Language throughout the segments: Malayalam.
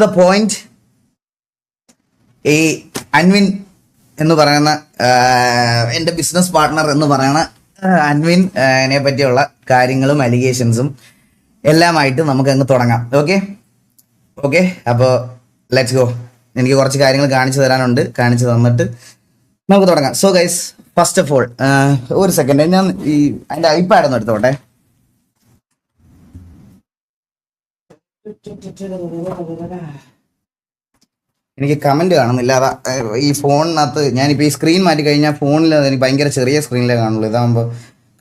The point. ഈ അൻവിൻ എന്ന് പറയുന്ന എൻ്റെ ബിസിനസ് പാർട്ട്ണർ എന്ന് പറയുന്ന അൻവിനെ പറ്റിയുള്ള കാര്യങ്ങളും അലിഗേഷൻസും എല്ലാമായിട്ട് നമുക്ക് അങ്ങ് തുടങ്ങാം. ഓക്കെ അപ്പോൾ ലെറ്റ്സ് ഗോ. എനിക്ക് കുറച്ച് കാര്യങ്ങൾ കാണിച്ചു തരാനുണ്ട്, കാണിച്ചു തന്നിട്ട് നമുക്ക് തുടങ്ങാം. So guys, first of all ഒരു സെക്കൻഡ്, ഞാൻ ഈ അതിൻ്റെ ഐപാഡ് ഒന്ന് എടുത്തോട്ടെ. എനിക്ക് കമന്റ് കാണുന്നില്ല, അതാ ഈ ഫോണിനകത്ത് ഞാനിപ്പോൾ ഈ സ്ക്രീൻ മാറ്റി കഴിഞ്ഞാൽ ഫോണിൽ എനിക്ക് ഭയങ്കര ചെറിയ സ്ക്രീനിലേ കാണുള്ളൂ. ഇതാകുമ്പോൾ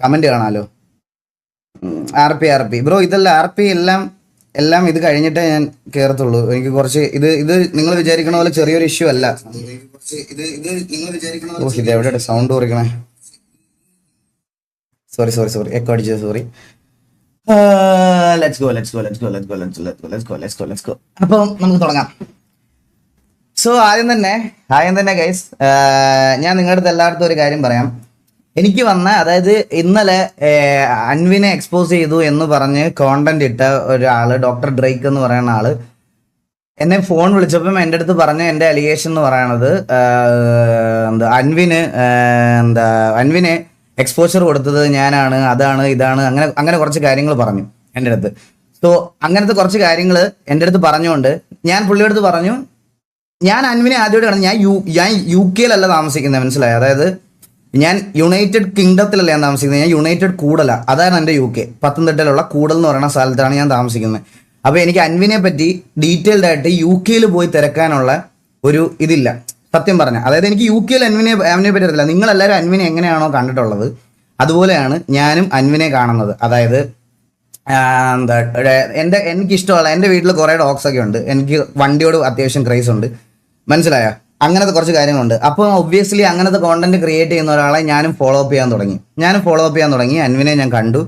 കമന്റ് കാണാമല്ലോ. RP ബ്രോ, ഇതല്ല RP എല്ലാം ഇത് കഴിഞ്ഞിട്ടേ ഞാൻ കയറത്തുള്ളൂ. എനിക്ക് കുറച്ച് ഇത് നിങ്ങൾ വിചാരിക്കണ പോലെ ചെറിയൊരു ഇഷ്യൂ അല്ല. ഇത് എവിടെയാണ് സൗണ്ട് കുറയ്ക്കണേ? സോറി എക്കോ അടിച്ചത്, സോറി. Let's go. അപ്പം നമുക്ക് തുടങ്ങാം. സോ ആദ്യം തന്നെ ഗൈസ്, ഞാൻ നിങ്ങളുടെ അടുത്ത് എല്ലായിടത്തും ഒരു കാര്യം പറയാം. എനിക്ക് വന്ന, അതായത് ഇന്നലെ അൻവിനെ എക്സ്പോസ് ചെയ്തു എന്ന് പറഞ്ഞ് കോണ്ടന്റ് ഇട്ട ഒരാള്, ഡോക്ടർ ഡ്രേക്ക് എന്ന് പറയുന്ന ആള് എന്നെ ഫോൺ വിളിച്ചപ്പം എൻ്റെ അടുത്ത് പറഞ്ഞ എൻ്റെ അലിഗേഷൻ എന്ന് പറയണത് അൻവിനെ എക്സ്പോഷർ കൊടുത്തത് ഞാനാണ്, അതാണ് ഇതാണ്, അങ്ങനെ കുറച്ച് കാര്യങ്ങൾ പറഞ്ഞു എൻ്റെ അടുത്ത്. സോ അങ്ങനത്തെ കുറച്ച് കാര്യങ്ങൾ എൻ്റെ അടുത്ത് പറഞ്ഞുകൊണ്ട് ഞാൻ പുള്ളിയുടെ അടുത്ത് പറഞ്ഞു, ഞാൻ അൻവിനെ ആദ്യമായിട്ട് കാണുന്നത്, ഞാൻ UK താമസിക്കുന്നത്, മനസ്സിലായി? അതായത് ഞാൻ യുണൈറ്റഡ് കിങ്ഡത്തിലല്ല ഞാൻ താമസിക്കുന്നത്, ഞാൻ യുണൈറ്റഡ് കൂടല, അതാണ് എൻ്റെ UK. പത്തനംതിട്ടയിലുള്ള കൂടൽ എന്ന് പറയുന്ന സ്ഥലത്താണ് ഞാൻ താമസിക്കുന്നത്. അപ്പോൾ എനിക്ക് അൻവിനെ പറ്റി ഡീറ്റെയിൽഡ് ആയിട്ട് UK പോയി തിരക്കാനുള്ള ഒരു ഇതില്ല, സത്യം പറഞ്ഞ. അതായത് എനിക്ക് UK അൻവിനെ പറ്റി അറിയില്ല. നിങ്ങളെല്ലാവരും അൻവിനെ എങ്ങനെയാണോ കണ്ടിട്ടുള്ളത് അതുപോലെയാണ് ഞാനും അൻവിനെ കാണുന്നത്. അതായത് എനിക്കിഷ്ടമുള്ള, എൻ്റെ വീട്ടിൽ കുറേ ഡോഗ്സ് ഒക്കെ ഉണ്ട്, എനിക്ക് വണ്ടിയോട് അത്യാവശ്യം ക്രേസ് ഉണ്ട്, മനസ്സിലായോ? അങ്ങനത്തെ കുറച്ച് കാര്യങ്ങളുണ്ട്. അപ്പോൾ ഒബ്വിയസ്ലി അങ്ങനത്തെ കോണ്ടന്റ് ക്രിയേറ്റ് ചെയ്യുന്ന ഒരാളെ ഞാനും ഫോളോ അപ്പ് ചെയ്യാൻ തുടങ്ങി. അൻവിനെ ഞാൻ കണ്ടു.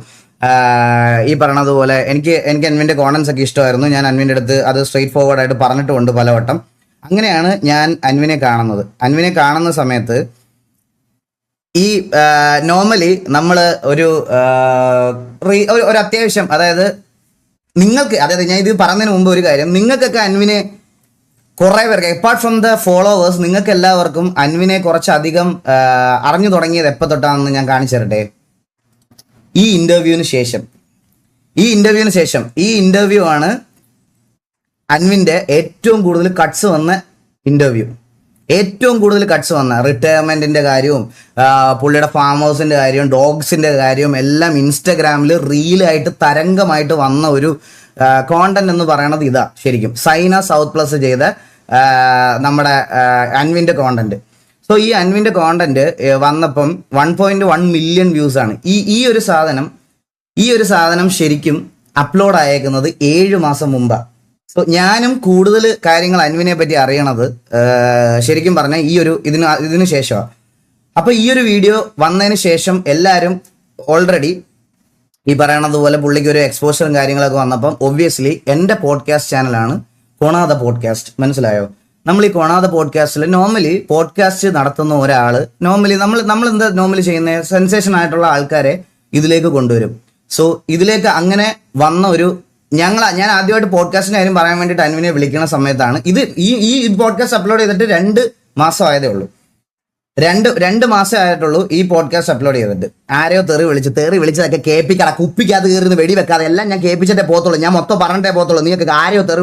ഈ പറഞ്ഞതുപോലെ എനിക്ക് അൻവിൻ്റെ കോണ്ടന്റ്സ് ഒക്കെ ഇഷ്ടമായിരുന്നു. ഞാൻ അൻവിൻ്റെ അടുത്ത് അത് സ്ട്രെയിറ്റ് ഫോർവേഡ് ആയിട്ട് പറഞ്ഞിട്ടുമുണ്ട് പലവട്ടം. അങ്ങനെയാണ് ഞാൻ അൻവിനെ കാണുന്നത്. അൻവിനെ കാണുന്ന സമയത്ത് ഈ നോർമലി നമ്മൾ ഒരു അത്യാവശ്യം, അതായത് നിങ്ങൾക്ക്, അതായത് ഞാൻ ഇത് പറഞ്ഞതിന് മുമ്പ് ഒരു കാര്യം, നിങ്ങൾക്കൊക്കെ അൻവിനെ കുറേ പേർക്ക്, അപ്പാർട്ട് ഫ്രം ദ ഫോളോവേഴ്സ്, നിങ്ങൾക്ക് എല്ലാവർക്കും അൻവിനെ കുറച്ചധികം അറിഞ്ഞു തുടങ്ങിയത് എപ്പോൾ തൊട്ടാണെന്ന് ഞാൻ കാണിച്ചു തരട്ടെ. ഈ ഇന്റർവ്യൂവിന് ശേഷം ഈ ഇന്റർവ്യൂ ആണ് അൻവിൻ്റെ ഏറ്റവും കൂടുതൽ കട്ട്സ് വന്ന ഇന്റർവ്യൂ. ഏറ്റവും കൂടുതൽ കട്ട്സ് വന്ന റിട്ടയർമെന്റിന്റെ കാര്യവും പുള്ളിയുടെ ഫാം ഹൗസിന്റെ കാര്യവും ഡോഗ്സിന്റെ കാര്യവും എല്ലാം ഇൻസ്റ്റഗ്രാമിൽ റീലായിട്ട് തരംഗമായിട്ട് വന്ന ഒരു കോണ്ടന്റ് എന്ന് പറയണത് ഇതാ. ശരിക്കും സൈന സൗത്ത് പ്ലസ് ചെയ്ത നമ്മുടെ അൻവിൻ്റെ കോണ്ടന്റ്. സോ ഈ അൻവിൻ്റെ കോണ്ടന്റ് വന്നപ്പം 1.1 മില്യൺ വ്യൂസ് ആണ്. ഈ ഒരു സാധനം ശരിക്കും അപ്ലോഡ് ആയേക്കുന്നത് 7 മാസം മുമ്പാണ്. സോ ഞാനും കൂടുതൽ കാര്യങ്ങൾ അൻവിനെ പറ്റി അറിയണത് ശരിക്കും പറഞ്ഞാൽ ഇതിനു ശേഷമാണ്. അപ്പൊ ഈ ഒരു വീഡിയോ വന്നതിന് ശേഷം എല്ലാവരും ഓൾറെഡി ഈ പറയണതുപോലെ പുള്ളിക്ക് ഒരു എക്സ്പോഷറും കാര്യങ്ങളൊക്കെ വന്നപ്പം ഒബ്വിയസ്ലി എൻ്റെ പോഡ്കാസ്റ്റ് ചാനലാണ് കൊണാത പോഡ്കാസ്റ്റ്, മനസ്സിലായോ? നമ്മൾ ഈ കൊണാത പോഡ്കാസ്റ്റിൽ നോർമലി പോഡ്കാസ്റ്റ് നടത്തുന്ന ഒരാൾ നമ്മൾ എന്താ നോർമലി ചെയ്യുന്നത്, സെൻസേഷൻ ആയിട്ടുള്ള ആൾക്കാരെ ഇതിലേക്ക് കൊണ്ടുവരും. സോ ഇതിലേക്ക് അങ്ങനെ വന്ന ഞാൻ ആദ്യമായിട്ട് പോഡ്കാസ്റ്റിന്റെ കാര്യം പറയാൻ വേണ്ടിയിട്ട് അൻവിനെ വിളിക്കുന്ന സമയത്താണ് ഈ പോഡ്കാസ്റ്റ് അപ്ലോഡ് ചെയ്തിട്ട് 2 മാസം ആയതേ ഉള്ളൂ. 2 മാസം ആയിട്ടുള്ളൂ ഈ പോഡ്കാസ്റ്റ് അപ്ലോഡ് ചെയ്തിട്ട്. ആരെയോ തെറി വിളിച്ചതൊക്കെ കേൾപ്പിക്കാതെ, കുപ്പിക്കകത്ത് കയറുന്ന വെടി വെക്കാതെ എല്ലാം ഞാൻ കേൾപ്പിച്ചിട്ടേ പോകത്തുള്ളൂ, ഞാൻ മൊത്തം പറഞ്ഞിട്ടേ പോകത്തുള്ളൂ. നിങ്ങൾക്ക് ആരെയോ തെറി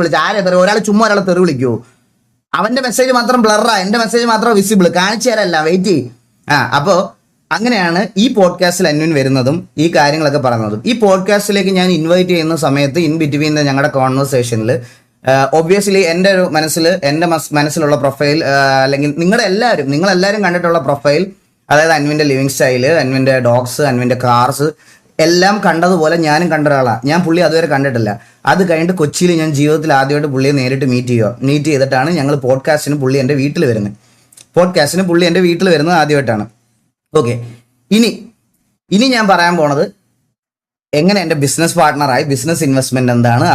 ഒരാൾ ചുമ്മാ ഒരാളെ തെറി വിളിക്കുമോ? അവന്റെ മെസ്സേജ് മാത്രം ബ്ലറാ, എൻ്റെ മെസ്സേജ് മാത്രം വിസിബിൾ, കാണിച്ചു തരല്ല, വെയിറ്റ് ചെയ്യും. അപ്പോൾ അങ്ങനെയാണ് ഈ പോഡ്കാസ്റ്റിൽ അൻവിൻ വരുന്നതും ഈ കാര്യങ്ങളൊക്കെ പറയുന്നതും. ഈ പോഡ്കാസ്റ്റിലേക്ക് ഞാൻ ഇൻവൈറ്റ് ചെയ്യുന്ന സമയത്ത് ഇൻ ബിറ്റ്വീൻ ഞങ്ങളുടെ കോൺവെർസേഷനിൽ ഒബ്വിയസ്ലി എൻ്റെ മനസ്സിലുള്ള പ്രൊഫൈൽ, അല്ലെങ്കിൽ നിങ്ങളെല്ലാവരും കണ്ടിട്ടുള്ള പ്രൊഫൈൽ, അതായത് അൻവിൻ്റെ ലിവിങ് സ്റ്റൈല്, അൻവിൻ്റെ ഡോഗ്സ്, അൻവിൻ്റെ കാർസ് എല്ലാം കണ്ടതുപോലെ ഞാനും കണ്ട ഒരാളാണ്. ഞാൻ പുള്ളി അതുവരെ കണ്ടിട്ടില്ല. അത് കഴിഞ്ഞിട്ട് കൊച്ചിയിൽ ഞാൻ ജീവിതത്തിൽ ആദ്യമായിട്ട് പുള്ളിയെ നേരിട്ട് മീറ്റ് ചെയ്തിട്ടാണ് ഞങ്ങൾ പോഡ്കാസ്റ്റിന് പുള്ളി എൻ്റെ വീട്ടിൽ വരുന്നത് ആദ്യമായിട്ടാണ്. ഓക്കെ, ഇനി ഞാൻ പറയാൻ പോണത് എങ്ങനെ എൻ്റെ ബിസിനസ് പാർട്ട്ണറായി, ബിസിനസ് ഇൻവെസ്റ്റ്മെന്റ് എന്താണ്,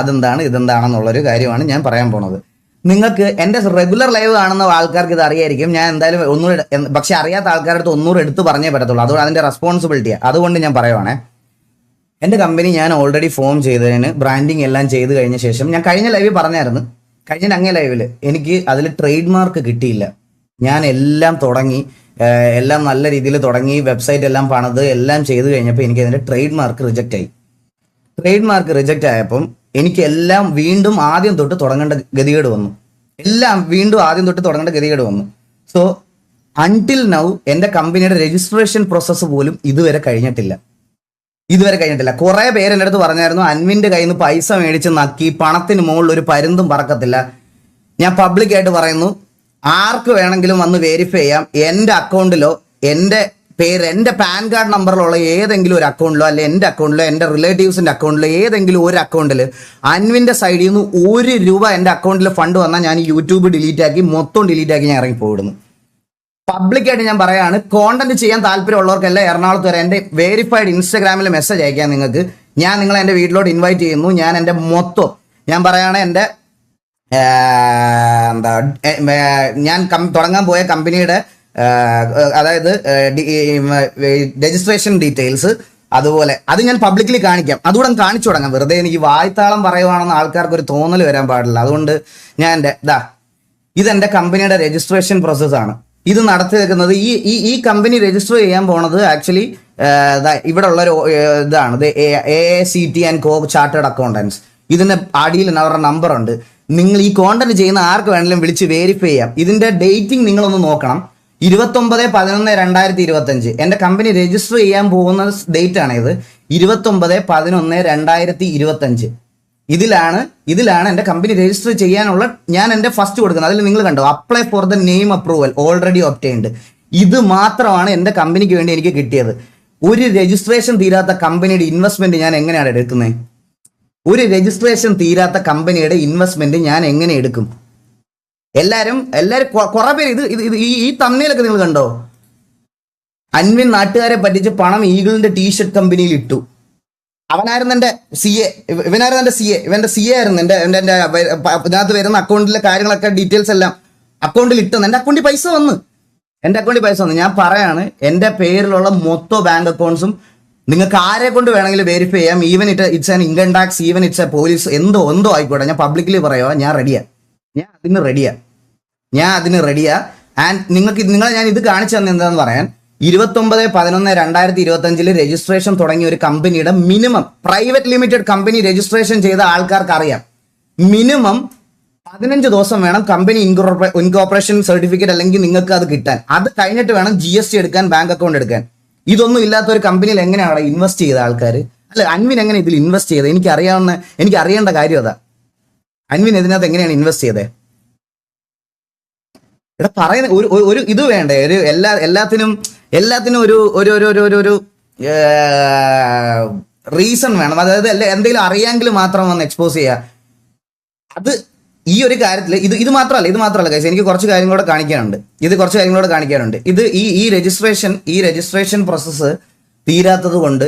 ഇതെന്താണെന്നുള്ളൊരു കാര്യമാണ് ഞാൻ പറയാൻ പോണത്. നിങ്ങൾക്ക് എൻ്റെ റെഗുലർ ലൈവ് കാണുന്ന ആൾക്കാർക്ക് ഇത് അറിയായിരിക്കും. ഞാൻ എന്തായാലും ഒന്നുകൂടെ, പക്ഷെ അറിയാത്ത ആൾക്കാരുടെ അടുത്ത് ഒന്നുകൂടെ എടുത്ത് പറഞ്ഞേ പറ്റത്തുള്ളൂ. അതുകൊണ്ട് അതിൻ്റെ റെസ്പോൺസിബിലിറ്റിയാണ്. അതുകൊണ്ട് ഞാൻ പറയുവാണേ, എൻ്റെ കമ്പനി ഞാൻ ഓൾറെഡി ഫോം ചെയ്തതിന് ബ്രാൻഡിങ് എല്ലാം ചെയ്ത് കഴിഞ്ഞ ശേഷം, ഞാൻ കഴിഞ്ഞ ലൈവിൽ പറഞ്ഞായിരുന്നു, കഴിഞ്ഞ അങ്ങേ ലൈവില് എനിക്ക് അതിൽ ട്രേഡ് മാർക്ക് കിട്ടിയില്ല. ഞാൻ എല്ലാം തുടങ്ങി, എല്ലാം നല്ല രീതിയിൽ തുടങ്ങി, വെബ്സൈറ്റ് എല്ലാം പണിത് എല്ലാം ചെയ്ത് കഴിഞ്ഞപ്പോൾ എനിക്ക് അതിന്റെ ട്രേഡ് മാർക്ക് റിജക്റ്റ് ആയി. ട്രേഡ് മാർക്ക് റിജക്റ്റ് ആയപ്പം എനിക്ക് എല്ലാം വീണ്ടും ആദ്യം തൊട്ട് തുടങ്ങേണ്ട ഗതികേട് വന്നു. സോ അൺടിൽ നൗ എൻ്റെ കമ്പനിയുടെ രജിസ്ട്രേഷൻ പ്രോസസ്സ് പോലും ഇതുവരെ കഴിഞ്ഞിട്ടില്ല. കുറെ പേര് എൻ്റെ അടുത്ത് പറഞ്ഞായിരുന്നു, അൻവിന്റെ കയ്യിൽ നിന്ന് പൈസ മേടിച്ച് നക്കി പണത്തിന് മുകളിൽ ഒരു പരുന്തും പറക്കത്തില്ല. ഞാൻ പബ്ലിക്കായിട്ട് പറയുന്നു, ആർക്ക് വേണമെങ്കിലും വന്ന് വെരിഫൈ ചെയ്യാം. എൻ്റെ അക്കൗണ്ടിലോ എൻ്റെ പേര്, എൻ്റെ പാൻ കാർഡ് നമ്പറിലുള്ള ഏതെങ്കിലും ഒരു അക്കൗണ്ടിലോ, അല്ലെ എൻ്റെ അക്കൗണ്ടിലോ, എൻ്റെ റിലേറ്റീവ്സിന്റെ അക്കൗണ്ടിലോ, ഏതെങ്കിലും ഒരു അക്കൗണ്ടിൽ അൻവിന്റെ സൈഡിൽ നിന്ന് ₹1 എൻ്റെ അക്കൗണ്ടിൽ ഫണ്ട് വന്നാൽ ഞാൻ യൂട്യൂബ് ഡിലീറ്റ് ആക്കി ഞാൻ ഇറങ്ങി പോയിടുന്നു. പബ്ലിക്കായിട്ട് ഞാൻ പറയാണ്, കോണ്ടന്റ് ചെയ്യാൻ താല്പര്യമുള്ളവർക്കെല്ലാം എറണാകുളത്ത് വരെ എൻ്റെ വെരിഫൈഡ് ഇൻസ്റ്റാഗ്രാമിൽ മെസ്സേജ് അയക്കാം നിങ്ങൾക്ക്. ഞാൻ നിങ്ങളെ എൻ്റെ വീട്ടിലോട്ട് ഇൻവൈറ്റ് ചെയ്യുന്നു. ഞാൻ എൻ്റെ മൊത്തം ഞാൻ പറയുകയാണ്, എൻ്റെ ഞാൻ തുടങ്ങാൻ പോയ കമ്പനിയുടെ അതായത് രജിസ്ട്രേഷൻ ഡീറ്റെയിൽസ്, അതുപോലെ അത് ഞാൻ പബ്ലിക്കലി കാണിക്കാം. അതുകൂടെ കാണിച്ചു തുടങ്ങാം. വെറുതെ എനിക്ക് വായ്ത്താളം പറയുവാണെന്ന് ആൾക്കാർക്ക് ഒരു തോന്നൽ വരാൻ പാടില്ല. അതുകൊണ്ട് ഞാൻ ഇതെൻ്റെ കമ്പനിയുടെ രജിസ്ട്രേഷൻ പ്രോസസ്സാണ്. ഇത് നടത്തി വെക്കുന്നത് ഈ കമ്പനി രജിസ്റ്റർ ചെയ്യാൻ പോണത് ആക്ച്വലി ഇവിടെ ഉള്ള ഒരു ഇതാണ്, AACT & Co ചാർട്ടേഡ് അക്കൗണ്ടൻസ്. ഇതിന്റെ അടിയിൽ അവരുടെ നമ്പർ ഉണ്ട്. നിങ്ങൾ ഈ കോണ്ടന്റ് ചെയ്യുന്ന ആർക്ക് വേണമെങ്കിലും വിളിച്ച് വെരിഫൈ ചെയ്യാം. ഇതിന്റെ ഡേറ്റിംഗ് നിങ്ങളൊന്ന് നോക്കണം. 29/11/2025 എൻ്റെ കമ്പനി രജിസ്റ്റർ ചെയ്യാൻ പോകുന്ന ഡേറ്റ് ആണ് ഇത്. 29/11/2025 ഇതിലാണ് എൻ്റെ കമ്പനി രജിസ്റ്റർ ചെയ്യാനുള്ള ഞാൻ എൻ്റെ ഫസ്റ്റ് കൊടുക്കുന്നത്. അതിൽ നിങ്ങൾ കണ്ടോ, apply for the name approval already obtained. ഇത് മാത്രമാണ് എൻ്റെ കമ്പനിക്ക് വേണ്ടി എനിക്ക് കിട്ടിയത്. ഒരു രജിസ്ട്രേഷൻ തീരാത്ത കമ്പനിയുടെ ഇൻവെസ്റ്റ്മെന്റ് ഞാൻ എങ്ങനെയാണ് എടുക്കുന്നത്? ഞാൻ എങ്ങനെ എടുക്കും? എല്ലാരും കുറെ പേര് ഇത് ഈ തമ്മിലൊക്കെ നിങ്ങൾ കണ്ടോ, അൻവിൻ നാട്ടുകാരെ പറ്റിച്ച് പണം ഈഗിളിന്റെ ടീഷർട്ട് കമ്പനിയിൽ ഇട്ടു. അവനായിരുന്നു എൻ്റെ CA, ഇവന്റെ CA ആയിരുന്നു. എൻ്റെ ഇതിനകത്ത് വരുന്ന അക്കൗണ്ടിലെ കാര്യങ്ങളൊക്കെ ഡീറ്റെയിൽസ് എല്ലാം അക്കൗണ്ടിൽ ഇട്ടെന്ന്. എൻ്റെ അക്കൗണ്ടിൽ പൈസ വന്നു. ഞാൻ പറയാണ്, എൻ്റെ പേരിലുള്ള മൊത്തം ബാങ്ക് അക്കൗണ്ട്സും നിങ്ങൾക്ക് ആരെ കൊണ്ട് വേണമെങ്കിലും വെരിഫൈ ചെയ്യാം. Even it's an income tax, even it's A police, എന്തോ ആയിക്കോട്ടെ. ഞാൻ പബ്ലിക്കലി പറയുക, ഞാൻ അതിന് റെഡിയാ. ആൻഡ് നിങ്ങളെ ഞാൻ ഇത് കാണിച്ചു തന്നെ എന്താണെന്ന് പറയാൻ, 29/11/2025 രജിസ്ട്രേഷൻ തുടങ്ങിയ ഒരു കമ്പനിയുടെ minimum private limited company registration ചെയ്ത ആൾക്കാർക്ക് അറിയാം, മിനിമം 15 ദിവസം വേണം കമ്പനി ഇൻകോർപ്പറേഷൻ സർട്ടിഫിക്കറ്റ് അല്ലെങ്കിൽ നിങ്ങൾക്ക് അത് കിട്ടാൻ. അത് കഴിഞ്ഞിട്ട് വേണം GST എടുക്കാൻ, ബാങ്ക് അക്കൗണ്ട് എടുക്കാൻ. ഇതൊന്നും ഇല്ലാത്ത ഒരു കമ്പനിയിൽ എങ്ങനെയാണ് ഇൻവെസ്റ്റ് ചെയ്ത ആൾക്കാർ? അല്ല, അൻവിൻ എങ്ങനെ ഇതിൽ ഇൻവെസ്റ്റ് ചെയ്തത്? എനിക്ക് അറിയേണ്ട കാര്യം അതാ. അൻവിൻ ഇതിനകത്ത് എങ്ങനെയാണ് ഇൻവെസ്റ്റ് ചെയ്തത്? ഇവിടെ പറയുന്ന ഒരു ഇത് വേണ്ടേ? ഒരു എല്ലാത്തിനും ഒരു റീസൺ വേണം. അതായത് എന്തെങ്കിലും അറിയാമെങ്കിൽ മാത്രം വന്ന് എക്സ്പോസ് ചെയ്യുക. അത് ഈ ഒരു കാര്യത്തിൽ ഇത് മാത്രമല്ല ഗൈസ്, എനിക്ക് കുറച്ച് കാര്യങ്ങളോട് കാണിക്കാനുണ്ട്. ഇത് ഈ രജിസ്ട്രേഷൻ പ്രോസസ്സ് തീരാത്തത് കൊണ്ട്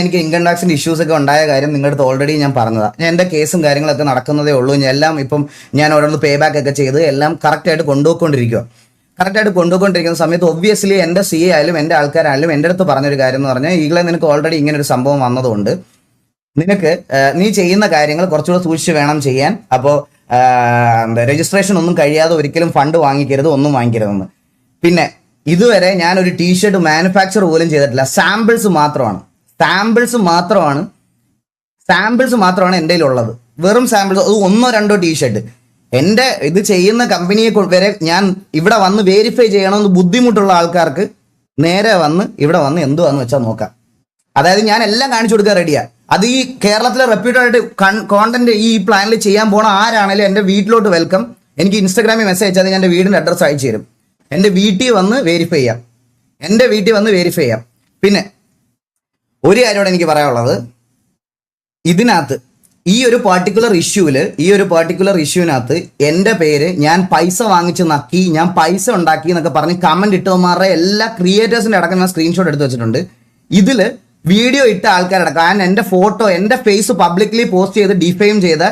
എനിക്ക് ഇൻകം ടാക്സിന്റെ ഇഷ്യൂസ് ഒക്കെ ഉണ്ടായ കാര്യം നിങ്ങളുടെ അടുത്ത് ഓൾറെഡി ഞാൻ പറഞ്ഞതാണ്. ഞാൻ എൻ്റെ കേസും കാര്യങ്ങളൊക്കെ നടക്കുന്നതേ ഉള്ളൂ. എല്ലാം ഇപ്പം ഞാൻ ഓരോന്ന് പേ ബാക്ക് ഒക്കെ ചെയ്ത് എല്ലാം കറക്റ്റായിട്ട് കൊണ്ടുപോയിക്കൊണ്ടിരിക്കുന്ന സമയത്ത് ഒബ്വിയസ്ലി എൻ്റെ CA ആയാലും എൻ്റെ ആൾക്കാരായാലും എൻ്റെ അടുത്ത് പറഞ്ഞൊരു കാര്യം എന്ന് പറഞ്ഞാൽ, ഈകളെ നിനക്ക് ഓൾറെഡി ഇങ്ങനെ ഒരു സംഭവം വന്നതുകൊണ്ട് നിനക്ക് നീ ചെയ്യുന്ന കാര്യങ്ങൾ കുറച്ചുകൂടെ സൂക്ഷിച്ച് വേണം ചെയ്യാൻ. അപ്പോൾ രജിസ്ട്രേഷൻ ഒന്നും കഴിയാതെ ഒരിക്കലും ഫണ്ട് വാങ്ങിക്കരുത്, ഒന്നും വാങ്ങിക്കരുതെന്ന്. പിന്നെ ഇതുവരെ ഞാൻ ഒരു ടീഷർട്ട് മാനുഫാക്ചർ പോലും ചെയ്തിട്ടില്ല. സാമ്പിൾസ് മാത്രമാണ് എൻ്റെ കയ്യിലുള്ളത്. വെറും സാമ്പിൾസ്, അത് 1-2 ടീഷർട്ട്. എൻ്റെ ഇത് ചെയ്യുന്ന കമ്പനിയെ വരെ ഞാൻ ഇവിടെ വന്ന് വെരിഫൈ ചെയ്യണമെന്ന് ബുദ്ധിമുട്ടുള്ള ആൾക്കാർക്ക് നേരെ ഇവിടെ വന്ന് എന്തുവാന്ന് വെച്ചാൽ നോക്കാം. അതായത് ഞാൻ എല്ലാം കാണിച്ചു കൊടുക്കാൻ റെഡിയാ. അത് ഈ കേരളത്തിലെ റെപ്യൂട്ടഡ് ആയിട്ട് കോണ്ടന്റ് ഈ പ്ലാനിൽ ചെയ്യാൻ പോണ ആരാണെങ്കിലും എൻ്റെ വീട്ടിലോട്ട് വെൽക്കം. എനിക്ക് ഇൻസ്റ്റാഗ്രാമിൽ മെസ്സേജ് അയച്ചാൽ ഞാൻ എൻ്റെ വീടിൻ്റെ അഡ്രസ്സ് അയച്ചു തരും. എൻ്റെ വീട്ടിൽ വന്ന് വെരിഫൈ ചെയ്യാം. പിന്നെ ഒരു കാര്യമാണ് എനിക്ക് പറയാനുള്ളത്, ഇതിനകത്ത് ഈ ഒരു പർട്ടിക്കുലർ ഇഷ്യൂവിനകത്ത് എൻ്റെ പേര് ഞാൻ പൈസ വാങ്ങിച്ച് നക്കി, ഞാൻ പൈസ ഉണ്ടാക്കി എന്നൊക്കെ പറഞ്ഞ് കമന്റ് ഇട്ടവന്മാരുടെ എല്ലാ ക്രിയേറ്റേഴ്സിന്റെ അടക്കം ഞാൻ സ്ക്രീൻഷോട്ട് എടുത്ത് വെച്ചിട്ടുണ്ട്. ഇതില് വീഡിയോ ഇട്ട ആൾക്കാരടക്കം, ഞാൻ എൻ്റെ ഫോട്ടോ, എൻ്റെ ഫേസ് പബ്ലിക്കലി പോസ്റ്റ് ചെയ്ത് ഡിഫെയിം ചെയ്ത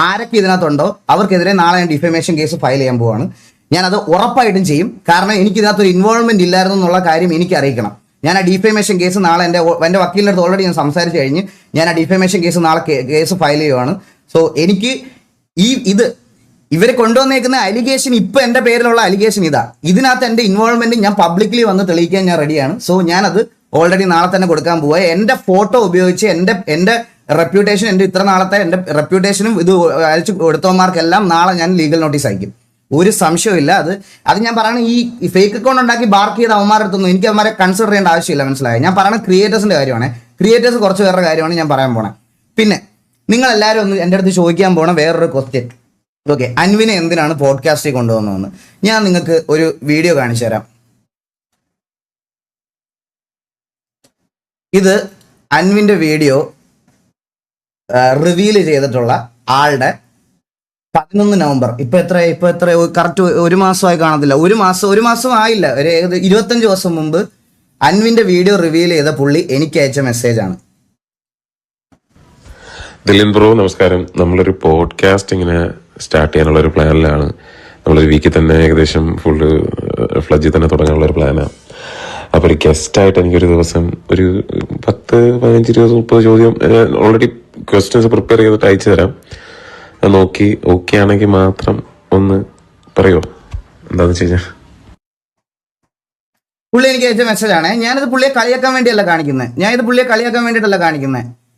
ആരൊക്കെ ഇതിനകത്തുണ്ടോ അവർക്കെതിരെ നാളെ ഞാൻ ഡിഫമേഷൻ കേസ് ഫയൽ ചെയ്യാൻ പോവാണ്. ഞാനത് ഉറപ്പായിട്ടും ചെയ്യും. കാരണം എനിക്ക് ഇതിനകത്തൊരു ഇൻവോൾവ്മെന്റ് ഇല്ലായിരുന്നു എന്നുള്ള കാര്യം എനിക്ക് അറിയിക്കണം. ഞാൻ ആ ഡിഫമേഷൻ കേസ് നാളെ എൻ്റെ വക്കീലിൻ്റെ അടുത്ത് ഓൾറെഡി ഞാൻ സംസാരിച്ച് കഴിഞ്ഞ് ഞാൻ ആ ഡിഫമേഷൻ കേസ് നാളെ കേസ് ഫയൽ ചെയ്യുവാണ്. സോ എനിക്ക് ഇവരെ കൊണ്ടുവന്നേക്കുന്ന അലിഗേഷൻ, ഇപ്പൊ എന്റെ പേരിലുള്ള അലിഗേഷൻ ഇതാ. ഇതിനകത്ത് എന്റെ ഇൻവോൾവ്മെന്റ് ഞാൻ പബ്ലിക്കലി വന്ന് തെളിയിക്കാൻ ഞാൻ റെഡിയാണ്. സോ ഞാനത് ഓൾറെഡി നാളെ തന്നെ കൊടുക്കാൻ പോവുക. എന്റെ ഫോട്ടോ ഉപയോഗിച്ച് എന്റെ റെപ്യൂട്ടേഷൻ, എന്റെ ഇത്ര നാളത്തെ എന്റെ റെപ്യൂട്ടേഷനും ഇത് അയച്ചു കൊടുത്തവന്മാർക്കെല്ലാം നാളെ ഞാൻ ലീഗൽ നോട്ടീസ് അയക്കും. ഒരു സംശയമില്ല. അത് ഞാൻ പറയണ ഈ ഫേക്ക് അക്കൗണ്ട് ഉണ്ടാക്കി ബാർക്ക് ചെയ്ത അവന്മാരെടുത്തൊന്നും എനിക്ക് അവന്മാരെ കൺസിഡർ ചെയ്യേണ്ട ആവശ്യമില്ല, മനസ്സിലായോ? ഞാൻ പറയണ ക്രിയേറ്റേഴ്സിന്റെ കാര്യമാണ്. ക്രിയേറ്റേഴ്സ് കുറച്ച് പേരുടെ കാര്യമാണ് ഞാൻ പറയാൻ പോണേ. പിന്നെ നിങ്ങൾ എല്ലാവരും ഒന്ന് എൻ്റെ അടുത്ത് ചോദിക്കാൻ പോണ വേറൊരു ക്വസ്റ്റ്യൻ, ഓക്കെ, അൻവിനെ എന്തിനാണ് പോഡ്കാസ്റ്റിൽ കൊണ്ടുവന്നതെന്ന്. ഞാൻ നിങ്ങൾക്ക് ഒരു വീഡിയോ കാണിച്ചു തരാം. ഇത് അൻവിന്റെ വീഡിയോ റിവീൽ ചെയ്തിട്ടുള്ള ആളുടെ 11 നവംബർ. ഇപ്പൊ എത്ര കറക്റ്റ് ഒരു മാസമായി കാണത്തില്ല, ഒരു മാസം ആയില്ല, ഒരു 25 ദിവസം മുമ്പ് അൻവിന്റെ വീഡിയോ റിവീൽ ചെയ്ത പുള്ളി എനിക്ക് അയച്ച മെസ്സേജ് ആണ്. ദിലിൻ ബ്രോ നമസ്കാരം. നമ്മളൊരു പോഡ്കാസ്റ്റ് ഇങ്ങനെ സ്റ്റാർട്ട് ചെയ്യാനുള്ള ഒരു പ്ലാനിലാണ്. നമ്മളൊരു വീക്കിൽ തന്നെ ഏകദേശം ഫുള്ള് ഫ്ലജിൽ തന്നെ തുടങ്ങാനുള്ള ഒരു പ്ലാനാണ്. അപ്പോൾ ഒരു ഗസ്റ്റായിട്ട് എനിക്കൊരു ദിവസം ഒരു 10, 15, 20, 30 ചോദ്യം ഓൾറെഡി ക്വസ്റ്റ്യൻസ് പ്രിപ്പയർ ചെയ്തിട്ട് അയച്ചു തരാം. അത് നോക്കി ഓക്കെ ആണെങ്കിൽ മാത്രം ഒന്ന് പറയുമോ? എന്താണെന്ന് വെച്ച് കഴിഞ്ഞാൽ പുള്ളി എനിക്ക് അയച്ച മെസ്സേജാണ്. ഞാനിത് പുള്ളിയെ കളിയാക്കാൻ വേണ്ടിയല്ല കാണിക്കുന്നത്.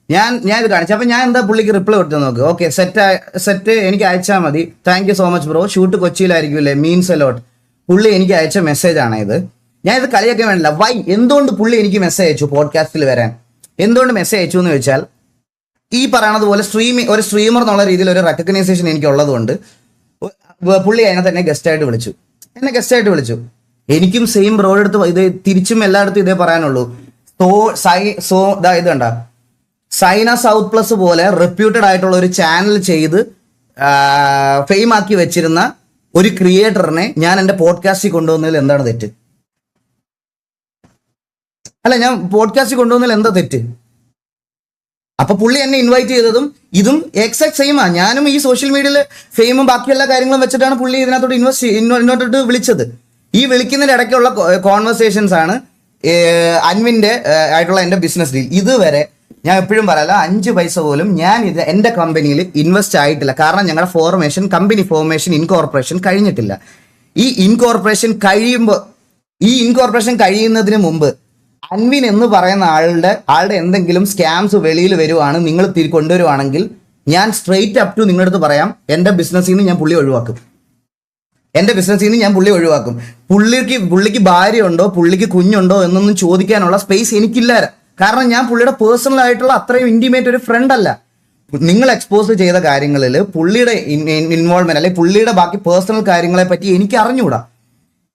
ഞാൻ ഇത് കാണിച്ചു. അപ്പൊ ഞാൻ എന്താ പുള്ളിക്ക് റിപ്ലൈ കൊടുത്തു നോക്ക്. ഓക്കെ, സെറ്റ് എനിക്ക് അയച്ചാൽ മതി. Thank you so much bro. Shoot കൊച്ചിയിലായിരിക്കുമല്ലേ, മീൻസ് എ ലോട്ട്. പുള്ളി എനിക്ക് അയച്ച മെസ്സേജ് ആണ് ഇത്. ഞാൻ ഇത് കളിയാക്കാൻ വേണ്ടില്ല. വൈ, എന്തുകൊണ്ട് പുള്ളി എനിക്ക് മെസ്സേജ് അയച്ചു പോഡ്കാസ്റ്റിൽ വരാൻ? എന്തുകൊണ്ട് മെസ്സേജ് അയച്ചു എന്ന് വെച്ചാൽ, ഈ പറയണത് പോലെ ഒരു സ്ട്രീമർ എന്നുള്ള രീതിയിൽ ഒരു റെക്കഗ്നൈസേഷൻ എനിക്ക് ഉള്ളതുകൊണ്ട് പുള്ളി അതിനകത്ത് എന്നെ ഗസ്റ്റായിട്ട് വിളിച്ചു. എനിക്കും സെയിം ബ്രോയുടെ അടുത്ത് ഇത് തിരിച്ചും എല്ലായിടത്തും ഇതേ പറയാനുള്ളൂ. ഇത് കണ്ട സൈന സൗത്ത് പ്ലസ് പോലെ റെപ്യൂട്ടഡ് ആയിട്ടുള്ള ഒരു ചാനൽ ചെയ്ത് ഫെയിം ആക്കി വെച്ചിരുന്ന ഒരു ക്രിയേറ്ററിനെ ഞാൻ എൻ്റെ പോഡ്കാസ്റ്റിൽ കൊണ്ടുവന്നതിൽ എന്താണ് തെറ്റ്? ഞാൻ പോഡ്കാസ്റ്റിൽ കൊണ്ടുവന്നതിൽ എന്താ തെറ്റ്? അപ്പൊ പുള്ളി എന്നെ ഇൻവൈറ്റ് ചെയ്തതും ഇതും എക്സാക്ട് സെയിമാ. ഞാനും ഈ സോഷ്യൽ മീഡിയയിൽ ഫെയിമും ബാക്കി എല്ലാ കാര്യങ്ങളും വെച്ചിട്ടാണ് പുള്ളി ഇതിനകത്തോട്ട് ഇങ്ങോട്ടോട്ട് വിളിച്ചത്. ഈ വിളിക്കുന്നതിന്റെ ഇടയ്ക്കുള്ള കോൺവെർസേഷൻസ് ആണ് അൻവിന്റെ ആയിട്ടുള്ള എന്റെ ബിസിനസ് ഡീൽ. ഇതുവരെ ഞാൻ എപ്പോഴും പറയല, 5 പൈസ പോലും ഞാൻ ഇത് എന്റെ കമ്പനിയിൽ ഇൻവെസ്റ്റ് ആയിട്ടില്ല. കാരണം ഞങ്ങളുടെ കമ്പനി ഫോർമേഷൻ ഇൻകോർപ്പറേഷൻ കഴിഞ്ഞിട്ടില്ല. ഈ ഇൻകോർപ്പറേഷൻ കഴിയുന്നതിന് മുമ്പ് അൻവിൻ എന്ന് പറയുന്ന ആളുടെ എന്തെങ്കിലും സ്കാംസ് വെളിയിൽ വരുവാണ്, നിങ്ങൾ കൊണ്ടുവരുവാണെങ്കിൽ ഞാൻ സ്ട്രെയിറ്റ് അപ് ടു നിങ്ങളുടെ അടുത്ത് പറയാം, എന്റെ ബിസിനസ്സിൽ നിന്ന് ഞാൻ പുള്ളി ഒഴിവാക്കും. പുള്ളിക്ക് ഭാര്യ ഉണ്ടോ, പുള്ളിക്ക് കുഞ്ഞുണ്ടോ എന്നൊന്നും ചോദിക്കാനുള്ള സ്പേസ് എനിക്കില്ല. കാരണം ഞാൻ പുള്ളിയുടെ പേഴ്സണൽ ആയിട്ടുള്ള അത്രയും ഇന്റിമേറ്റ് ഒരു ഫ്രണ്ട് അല്ല. നിങ്ങൾ എക്സ്പോസ് ചെയ്ത കാര്യങ്ങളിൽ പുള്ളിയുടെ ഇൻവോൾവ്മെന്റ് അല്ലെങ്കിൽ പുള്ളിയുടെ ബാക്കി പേഴ്സണൽ കാര്യങ്ങളെ പറ്റി എനിക്ക് അറിഞ്ഞുകൂടാ.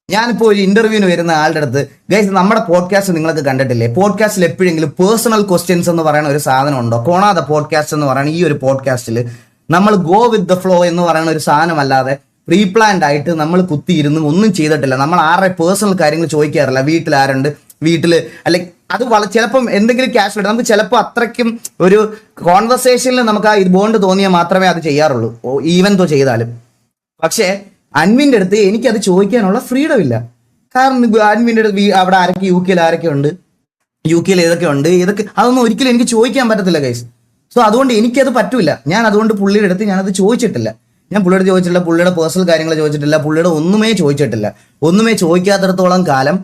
ഞാനിപ്പോൾ ഒരു ഇന്റർവ്യൂവിന് വരുന്ന ആളുടെ അടുത്ത്, ഗൈസ് നമ്മുടെ പോഡ്കാസ്റ്റ് നിങ്ങൾക്ക് കണ്ടിട്ടില്ലേ, പോഡ്കാസ്റ്റിൽ എപ്പോഴെങ്കിലും പേഴ്സണൽ ക്വസ്റ്റ്യൻസ് എന്ന് പറയുന്ന ഒരു സാധനം ഉണ്ടോ? കോണാദ പോഡ്കാസ്റ്റ് എന്ന് പറയുന്ന ഈ ഒരു പോഡ്കാസ്റ്റിൽ നമ്മൾ ഗോ വിത്ത് ദ ഫ്ലോ എന്ന് പറയുന്ന ഒരു സാധനമല്ലാതെ പ്രീ പ്ലാൻഡ് ആയിട്ട് നമ്മൾ കുത്തിയിരുന്ന് ഒന്നും ചെയ്തിട്ടില്ല. നമ്മൾ ആരുടെ പേഴ്സണൽ കാര്യങ്ങൾ ചോദിക്കാറില്ല. വീട്ടിൽ ആരുണ്ട്, അല്ലെങ്കിൽ അത് ചിലപ്പം എന്തെങ്കിലും ക്യാഷ് ഇടും. നമുക്ക് ചിലപ്പോൾ അത്രയ്ക്കും ഒരു കോൺവെർസേഷനിൽ നമുക്ക് ആ ബോണ്ട് തോന്നിയാൽ മാത്രമേ അത് ചെയ്യാറുള്ളൂ, ഈവൻ തോ ചെയ്താലും. പക്ഷേ അൻവിൻ്റെ അടുത്ത് എനിക്കത് ചോദിക്കാനുള്ള ഫ്രീഡം ഇല്ല. കാരണം അൻവിൻ്റെ അടുത്ത് അവിടെ ആരൊക്കെ യു കെയിൽ ഏതൊക്കെ ഉണ്ട് അതൊന്നും ഒരിക്കലും എനിക്ക് ചോദിക്കാൻ പറ്റത്തില്ല ഗൈസ്. സോ അതുകൊണ്ട് എനിക്കത് പറ്റൂല. ഞാൻ അതുകൊണ്ട് പുള്ളിയുടെ അടുത്ത് ഞാനത് ചോദിച്ചിട്ടില്ല. പുള്ളിയുടെ പേഴ്സണൽ കാര്യങ്ങൾ ചോദിച്ചിട്ടില്ല, പുള്ളിയുടെ ഒന്നുമേ ചോദിക്കാത്തിടത്തോളം കാലം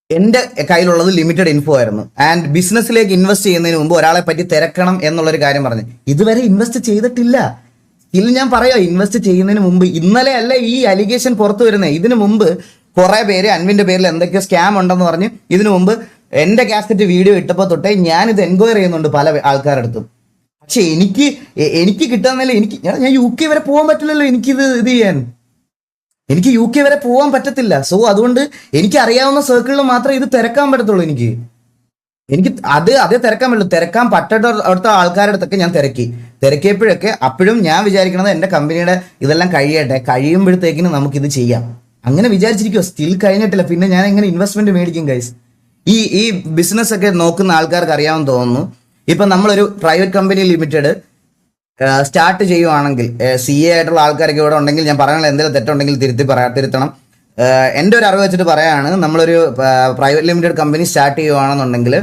എൻ്റെ കയ്യിലുള്ളത് ലിമിറ്റഡ് ഇൻഫോ ആയിരുന്നു. ആൻഡ് ബിസിനസ്സിലേക്ക് ഇൻവെസ്റ്റ് ചെയ്യുന്നതിന് മുമ്പ് ഒരാളെ പറ്റി തിരക്കണം എന്നുള്ളൊരു കാര്യം പറഞ്ഞു. ഇതുവരെ ഇൻവെസ്റ്റ് ചെയ്തിട്ടില്ല. ഞാൻ പറയാം, ഇൻവെസ്റ്റ് ചെയ്യുന്നതിന് മുമ്പ്, ഇന്നലെ അല്ല ഈ അലിഗേഷൻ പുറത്തു വരുന്നത്. ഇതിനു മുമ്പ് കുറെ പേര് അൻവിന്റെ പേരിൽ എന്തൊക്കെയോ സ്കാം ഉണ്ടെന്ന് പറഞ്ഞ് ഇതിനു മുമ്പ് എന്റെ കാസറ്റ് വീഡിയോ ഇട്ടപ്പോൾ തൊട്ടേ ഞാനിത് എൻക്വയറി ചെയ്യുന്നുണ്ട് പല ആൾക്കാരുടെ അടുത്തും. പക്ഷെ എനിക്ക് കിട്ടാന്നല്ല, ഞാൻ യു കെ വരെ പോകാൻ പറ്റില്ലല്ലോ. ഇത് ചെയ്യാൻ എനിക്ക് യു കെ വരെ പോകാൻ പറ്റത്തില്ല. സോ അതുകൊണ്ട് എനിക്ക് അറിയാവുന്ന സർക്കിളിൽ മാത്രമേ ഇത് തിരക്കാൻ പറ്റത്തുള്ളൂ. എനിക്ക് അതേ തിരക്കാൻ പറ്റുള്ളൂ. തിരക്കാൻ പറ്റാത്ത ആൾക്കാരുടെ അടുത്തൊക്കെ ഞാൻ തിരക്കിയപ്പോഴൊക്കെ അപ്പോഴും ഞാൻ വിചാരിക്കണത് എൻ്റെ കമ്പനിയുടെ ഇതെല്ലാം കഴിയുമ്പോഴത്തേക്കിന് നമുക്കിത് ചെയ്യാം അങ്ങനെ വിചാരിച്ചിരിക്കുമോ. സ്റ്റിൽ കഴിഞ്ഞിട്ടില്ല. പിന്നെ ഞാൻ എങ്ങനെ ഇൻവെസ്റ്റ്മെന്റ് മേടിക്കും ഗൈസ്? ഈ ബിസിനസ് ഒക്കെ നോക്കുന്ന ആൾക്കാർക്ക് അറിയാമെന്ന് തോന്നുന്നു. ഇപ്പം നമ്മളൊരു പ്രൈവറ്റ് കമ്പനി ലിമിറ്റഡ് സ്റ്റാർട്ട് ചെയ്യുവാണെങ്കിൽ, CA ആയിട്ടുള്ള ആൾക്കാരൊക്കെ ഇവിടെ ഉണ്ടെങ്കിൽ ഞാൻ പറയുന്നത് എന്തെങ്കിലും തെറ്റുണ്ടെങ്കിൽ തിരുത്തണം. എൻ്റെ ഒരു അറിവ് വെച്ചിട്ട് പറയാണ്, നമ്മളൊരു പ്രൈവറ്റ് ലിമിറ്റഡ് കമ്പനി സ്റ്റാർട്ട് ചെയ്യുവാണെന്നുണ്ടെങ്കിൽ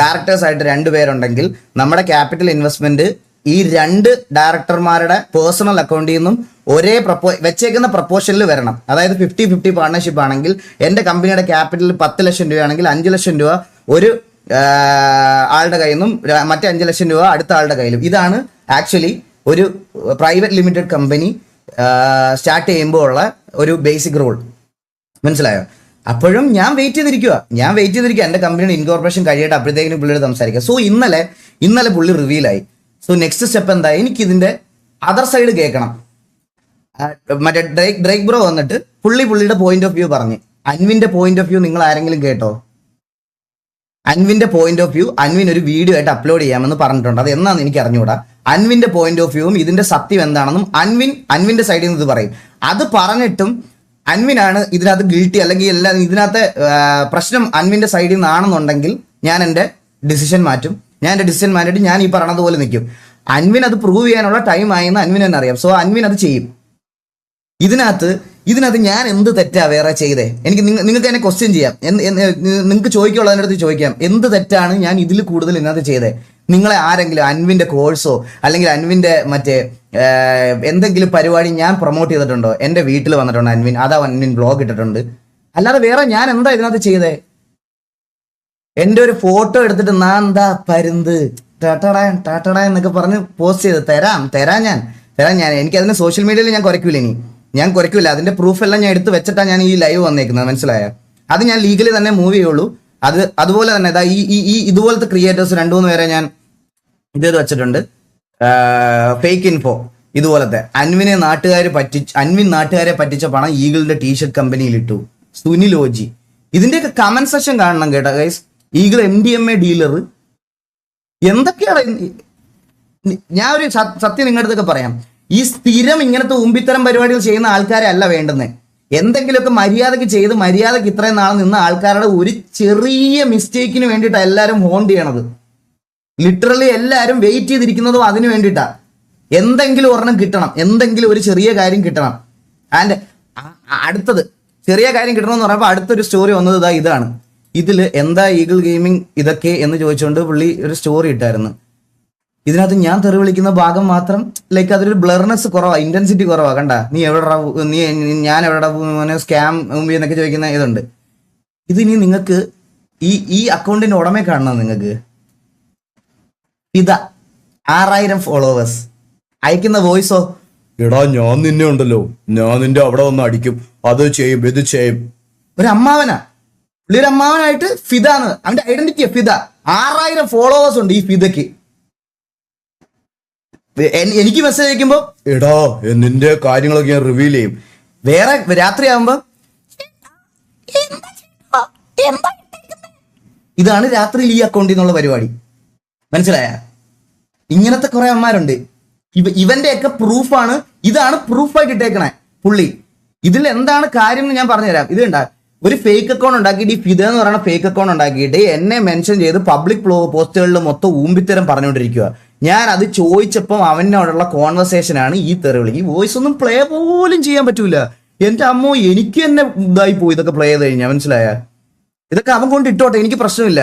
ഡയറക്ടേഴ്സ് ആയിട്ട് 2 പേരുണ്ടെങ്കിൽ നമ്മുടെ ക്യാപിറ്റൽ ഇൻവെസ്റ്റ്മെന്റ് ഈ 2 ഡയറക്ടർമാരുടെ പേഴ്സണൽ അക്കൗണ്ടിൽ നിന്നും ഒരേ വെച്ചേക്കുന്ന പ്രപ്പോഷനിൽ വരണം. അതായത് 50-50 പാർട്ണർഷിപ്പ് ആണെങ്കിൽ എൻ്റെ കമ്പനിയുടെ ക്യാപിറ്റൽ 10 ലക്ഷം രൂപയാണെങ്കിൽ 5 ലക്ഷം രൂപ ഒരു ആളുടെ കയ്യിൽ നിന്നും മറ്റേ 5 ലക്ഷം രൂപ അടുത്ത ആളുടെ കയ്യിലും. ഇതാണ് ആക്ച്വലി ഒരു പ്രൈവറ്റ് ലിമിറ്റഡ് കമ്പനി സ്റ്റാർട്ട് ചെയ്യുമ്പോൾ ഉള്ള ഒരു ബേസിക് റൂൾ. മനസ്സിലായോ? അപ്പോഴും ഞാൻ വെയിറ്റ് ചെയ്തിരിക്കുക എൻ്റെ കമ്പനിയുടെ ഇൻകോർപ്പറേഷൻ കഴിയട്ടെ, അപ്പോഴത്തേക്കിനും പുള്ളിയോട് സംസാരിക്കുക. സോ ഇന്നലെ പുള്ളി റിവീലായി. സോ നെക്സ്റ്റ് സ്റ്റെപ്പ് എന്താ, എനിക്കിതിൻ്റെ അതർ സൈഡ് കേൾക്കണം. മറ്റേ ഡ്രേക്ക് ബ്രോ വന്നിട്ട് പുള്ളിയുടെ പോയിന്റ് ഓഫ് വ്യൂ പറഞ്ഞ്. അൻവിൻ്റെ പോയിന്റ് ഓഫ് വ്യൂ നിങ്ങൾ ആരെങ്കിലും കേട്ടോ? അൻവിൻ്റെ പോയിന്റ് ഓഫ് വ്യൂ അൻവിൻ ഒരു വീഡിയോ ആയിട്ട് അപ്ലോഡ് ചെയ്യാമെന്ന് പറഞ്ഞിട്ടുണ്ട്. അത് എന്നാന്ന് എനിക്ക് അറിഞ്ഞുകൂടാ. അൻവിൻ്റെ പോയിന്റ് ഓഫ് വ്യൂവും ഇതിൻ്റെ സത്യം എന്താണെന്നും അൻവിൻ്റെ സൈഡിൽ നിന്ന് ഇത് പറയും. അത് പറഞ്ഞിട്ടും അൻവിനാണ് ഇതിനകത്ത് ഗിൽട്ടി, അല്ലെങ്കിൽ എല്ലാം ഇതിനകത്ത് പ്രശ്നം അൻവിൻ്റെ സൈഡിൽ നിന്നാണെന്നുണ്ടെങ്കിൽ ഞാൻ എൻ്റെ ഡിസിഷൻ മാറ്റിയിട്ട് ഞാൻ ഈ പറഞ്ഞതുപോലെ നിൽക്കും. അൻവിൻ അത് പ്രൂവ് ചെയ്യാനുള്ള ടൈം ആയെന്ന് അൻവിൻ തന്നെ അറിയാം. സോ അൻവിൻ അത് ചെയ്യും. ഇതിനകത്ത് ഞാൻ എന്ത് തെറ്റാ വേറെ ചെയ്തേ? നിങ്ങൾക്ക് എന്നെ ക്വസ്റ്റ്യൻ ചെയ്യാം, നിങ്ങൾക്ക് ചോദിക്കുള്ളതിൻ്റെ അടുത്ത് ചോദിക്കാം, എന്ത് തെറ്റാണ് ഞാൻ ഇതിൽ കൂടുതൽ ഇതിനകത്ത് ചെയ്തേ? നിങ്ങളെ ആരെങ്കിലും അൻവിൻ്റെ കോഴ്സോ അല്ലെങ്കിൽ അൻവിൻ്റെ മറ്റേ എന്തെങ്കിലും പരിപാടി ഞാൻ പ്രൊമോട്ട് ചെയ്തിട്ടുണ്ടോ? എൻ്റെ വീട്ടിൽ വന്നിട്ടുണ്ട് അൻവിൻ ബ്ലോഗ് ഇട്ടിട്ടുണ്ട്. അല്ലാതെ വേറെ ഞാൻ എന്താ ഇതിനകത്ത് ചെയ്തേ? എൻ്റെ ഒരു ഫോട്ടോ എടുത്തിട്ട് ഞാൻ എന്താ പരുന്ത് ടാറ്റട എന്നൊക്കെ പറഞ്ഞ് പോസ്റ്റ് ചെയ്ത് തരാം ഞാൻ എനിക്കതിന് സോഷ്യൽ മീഡിയയിൽ ഞാൻ കുറയ്ക്കൂല. അതിന്റെ പ്രൂഫ് എല്ലാം ഞാൻ എടുത്ത് വെച്ചിട്ടാണ് ഞാൻ ഈ ലൈവ് വന്നേക്കുന്നത്. മനസ്സിലായ? അത് ഞാൻ ലീഗലി തന്നെ മൂവ് ചെയ്യുള്ളൂ. അതുപോലെ തന്നെ ഈ ഇതുപോലത്തെ ക്രിയേറ്റേഴ്സ് 2-3 പേരെ ഞാൻ ഇത് വെച്ചിട്ടുണ്ട്. ഫേക്ക് ഇൻഫോ ഇതുപോലത്തെ അൻവിൻ നാട്ടുകാരെ പറ്റിച്ച പണം ഈഗിളിന്റെ ടീഷർട്ട് കമ്പനിയിൽ ഇട്ടു. സുനിൽ ഓജി ഇതിന്റെയൊക്കെ കമന്റ് സെക്ഷൻ കാണണം കേട്ടോ ഗൈസ്. ഈഗിൾ MDMA ഡീലർ എന്തൊക്കെയാണ്. ഞാൻ ഒരു സത്യം നിങ്ങളുടെ അടുത്തൊക്കെ പറയാം. ഈ സ്ഥിരം ഇങ്ങനത്തെ ഉമ്പിത്തരം പരിപാടികൾ ചെയ്യുന്ന ആൾക്കാരെ അല്ല വേണ്ടുന്നത്. എന്തെങ്കിലുമൊക്കെ മര്യാദയ്ക്ക് ചെയ്ത് മര്യാദയ്ക്ക് ഇത്രയും നാൾ നിന്ന ആൾക്കാരുടെ ഒരു ചെറിയ മിസ്റ്റേക്കിന് വേണ്ടിയിട്ടാണ് എല്ലാവരും ഹോണ്ട് ചെയ്യണത്. ലിറ്ററലി എല്ലാവരും വെയിറ്റ് ചെയ്തിരിക്കുന്നതും അതിന് വേണ്ടിയിട്ടാണ്. എന്തെങ്കിലും ഒരെണ്ണം കിട്ടണം, എന്തെങ്കിലും ഒരു ചെറിയ കാര്യം കിട്ടണം. ആൻഡ് അടുത്തത് ചെറിയ കാര്യം കിട്ടണമെന്ന് പറയുമ്പോൾ അടുത്തൊരു സ്റ്റോറി വന്നത് ഇതാണ്. ഇതിൽ എന്താ ഈഗിൾ ഗെയിമിംഗ് ഇതൊക്കെ എന്ന് ചോദിച്ചുകൊണ്ട് പുള്ളി ഒരു സ്റ്റോറി ഇട്ടായിരുന്നു. ഇതിനകത്ത് ഞാൻ തെറി വിളിക്കുന്ന ഭാഗം മാത്രം ലൈക്ക് അതൊരു ബ്ലർനെസ് കുറവാ, ഇന്റൻസിറ്റി കുറവാ. കണ്ട ഞാൻ എവിടെ സ്കാം എന്നൊക്കെ ചോദിക്കുന്ന ഇതുണ്ട്. ഇതിനി നിങ്ങൾക്ക് ഈ അക്കൗണ്ടിന്റെ ഉടമയെ കാണണം. നിങ്ങൾക്ക് ഇതാ 6000 ഫോളോവേഴ്സ് അയക്കുന്ന വോയിസോ, എടാ ഞാൻ നിന്നെ ഉണ്ടല്ലോ, ഞാൻ നിന്റെ അവിടെ വന്ന് അടിക്കും, അത് ചെയ്യും ഇത് ചെയ്യും. ഒരു അമ്മാവനായിട്ട് ഫിദാണ് അവന്റെ ഐഡന്റിറ്റിയാ. ഫിദ 6000 ഫോളോവേഴ്സ് ഉണ്ട് ഈ ഫിദയ്ക്ക്. എനിക്ക് മെസ്സേജ് അയക്കുമ്പോ എടാ നിന്റെ കാര്യങ്ങളൊക്കെ ഞാൻ റിവീൽ ചെയ്യും. വേറെ രാത്രിയാകുമ്പോ ഇതാണ് രാത്രിയിൽ ഈ അക്കൗണ്ടിൽ നിന്നുള്ള പരിപാടി. മനസ്സിലായ? ഇങ്ങനത്തെ കുറെ അമ്മമാരുണ്ട്. ഇവന്റെയൊക്കെ പ്രൂഫാണ്, ഇതാണ് പ്രൂഫായിട്ട് ഇട്ടേക്കണേ പുള്ളി. ഇതിൽ എന്താണ് കാര്യം എന്ന് ഞാൻ പറഞ്ഞുതരാം. ഇത് കണ്ടാ ഒരു ഫേക്ക് അക്കൗണ്ട് ഉണ്ടാക്കിയിട്ട്, ഈ ഫിദ എന്ന് പറയുന്ന ഫേക്ക് അക്കൗണ്ട് ഉണ്ടാക്കിയിട്ട് എന്നെ മെൻഷൻ ചെയ്ത് പബ്ലിക് പോസ്റ്റുകളിൽ മൊത്തം ഊമ്പിത്തരം പറഞ്ഞുകൊണ്ടിരിക്കുക. ഞാൻ അത് ചോദിച്ചപ്പം അവനോടുള്ള കോൺവെർസേഷനാണ് ഈ തെറിവിളി. ഈ വോയിസ് ഒന്നും പ്ലേ പോലും ചെയ്യാൻ പറ്റൂല. എൻ്റെ അമ്മോ, എനിക്ക് തന്നെ ഇതായി പോയി ഇതൊക്കെ പ്ലേ ചെയ്ത് കഴിഞ്ഞാൽ. മനസ്സിലായ? ഇതൊക്കെ അവൻ കൊണ്ട് ഇട്ടോട്ടെ, എനിക്ക് പ്രശ്നമില്ല.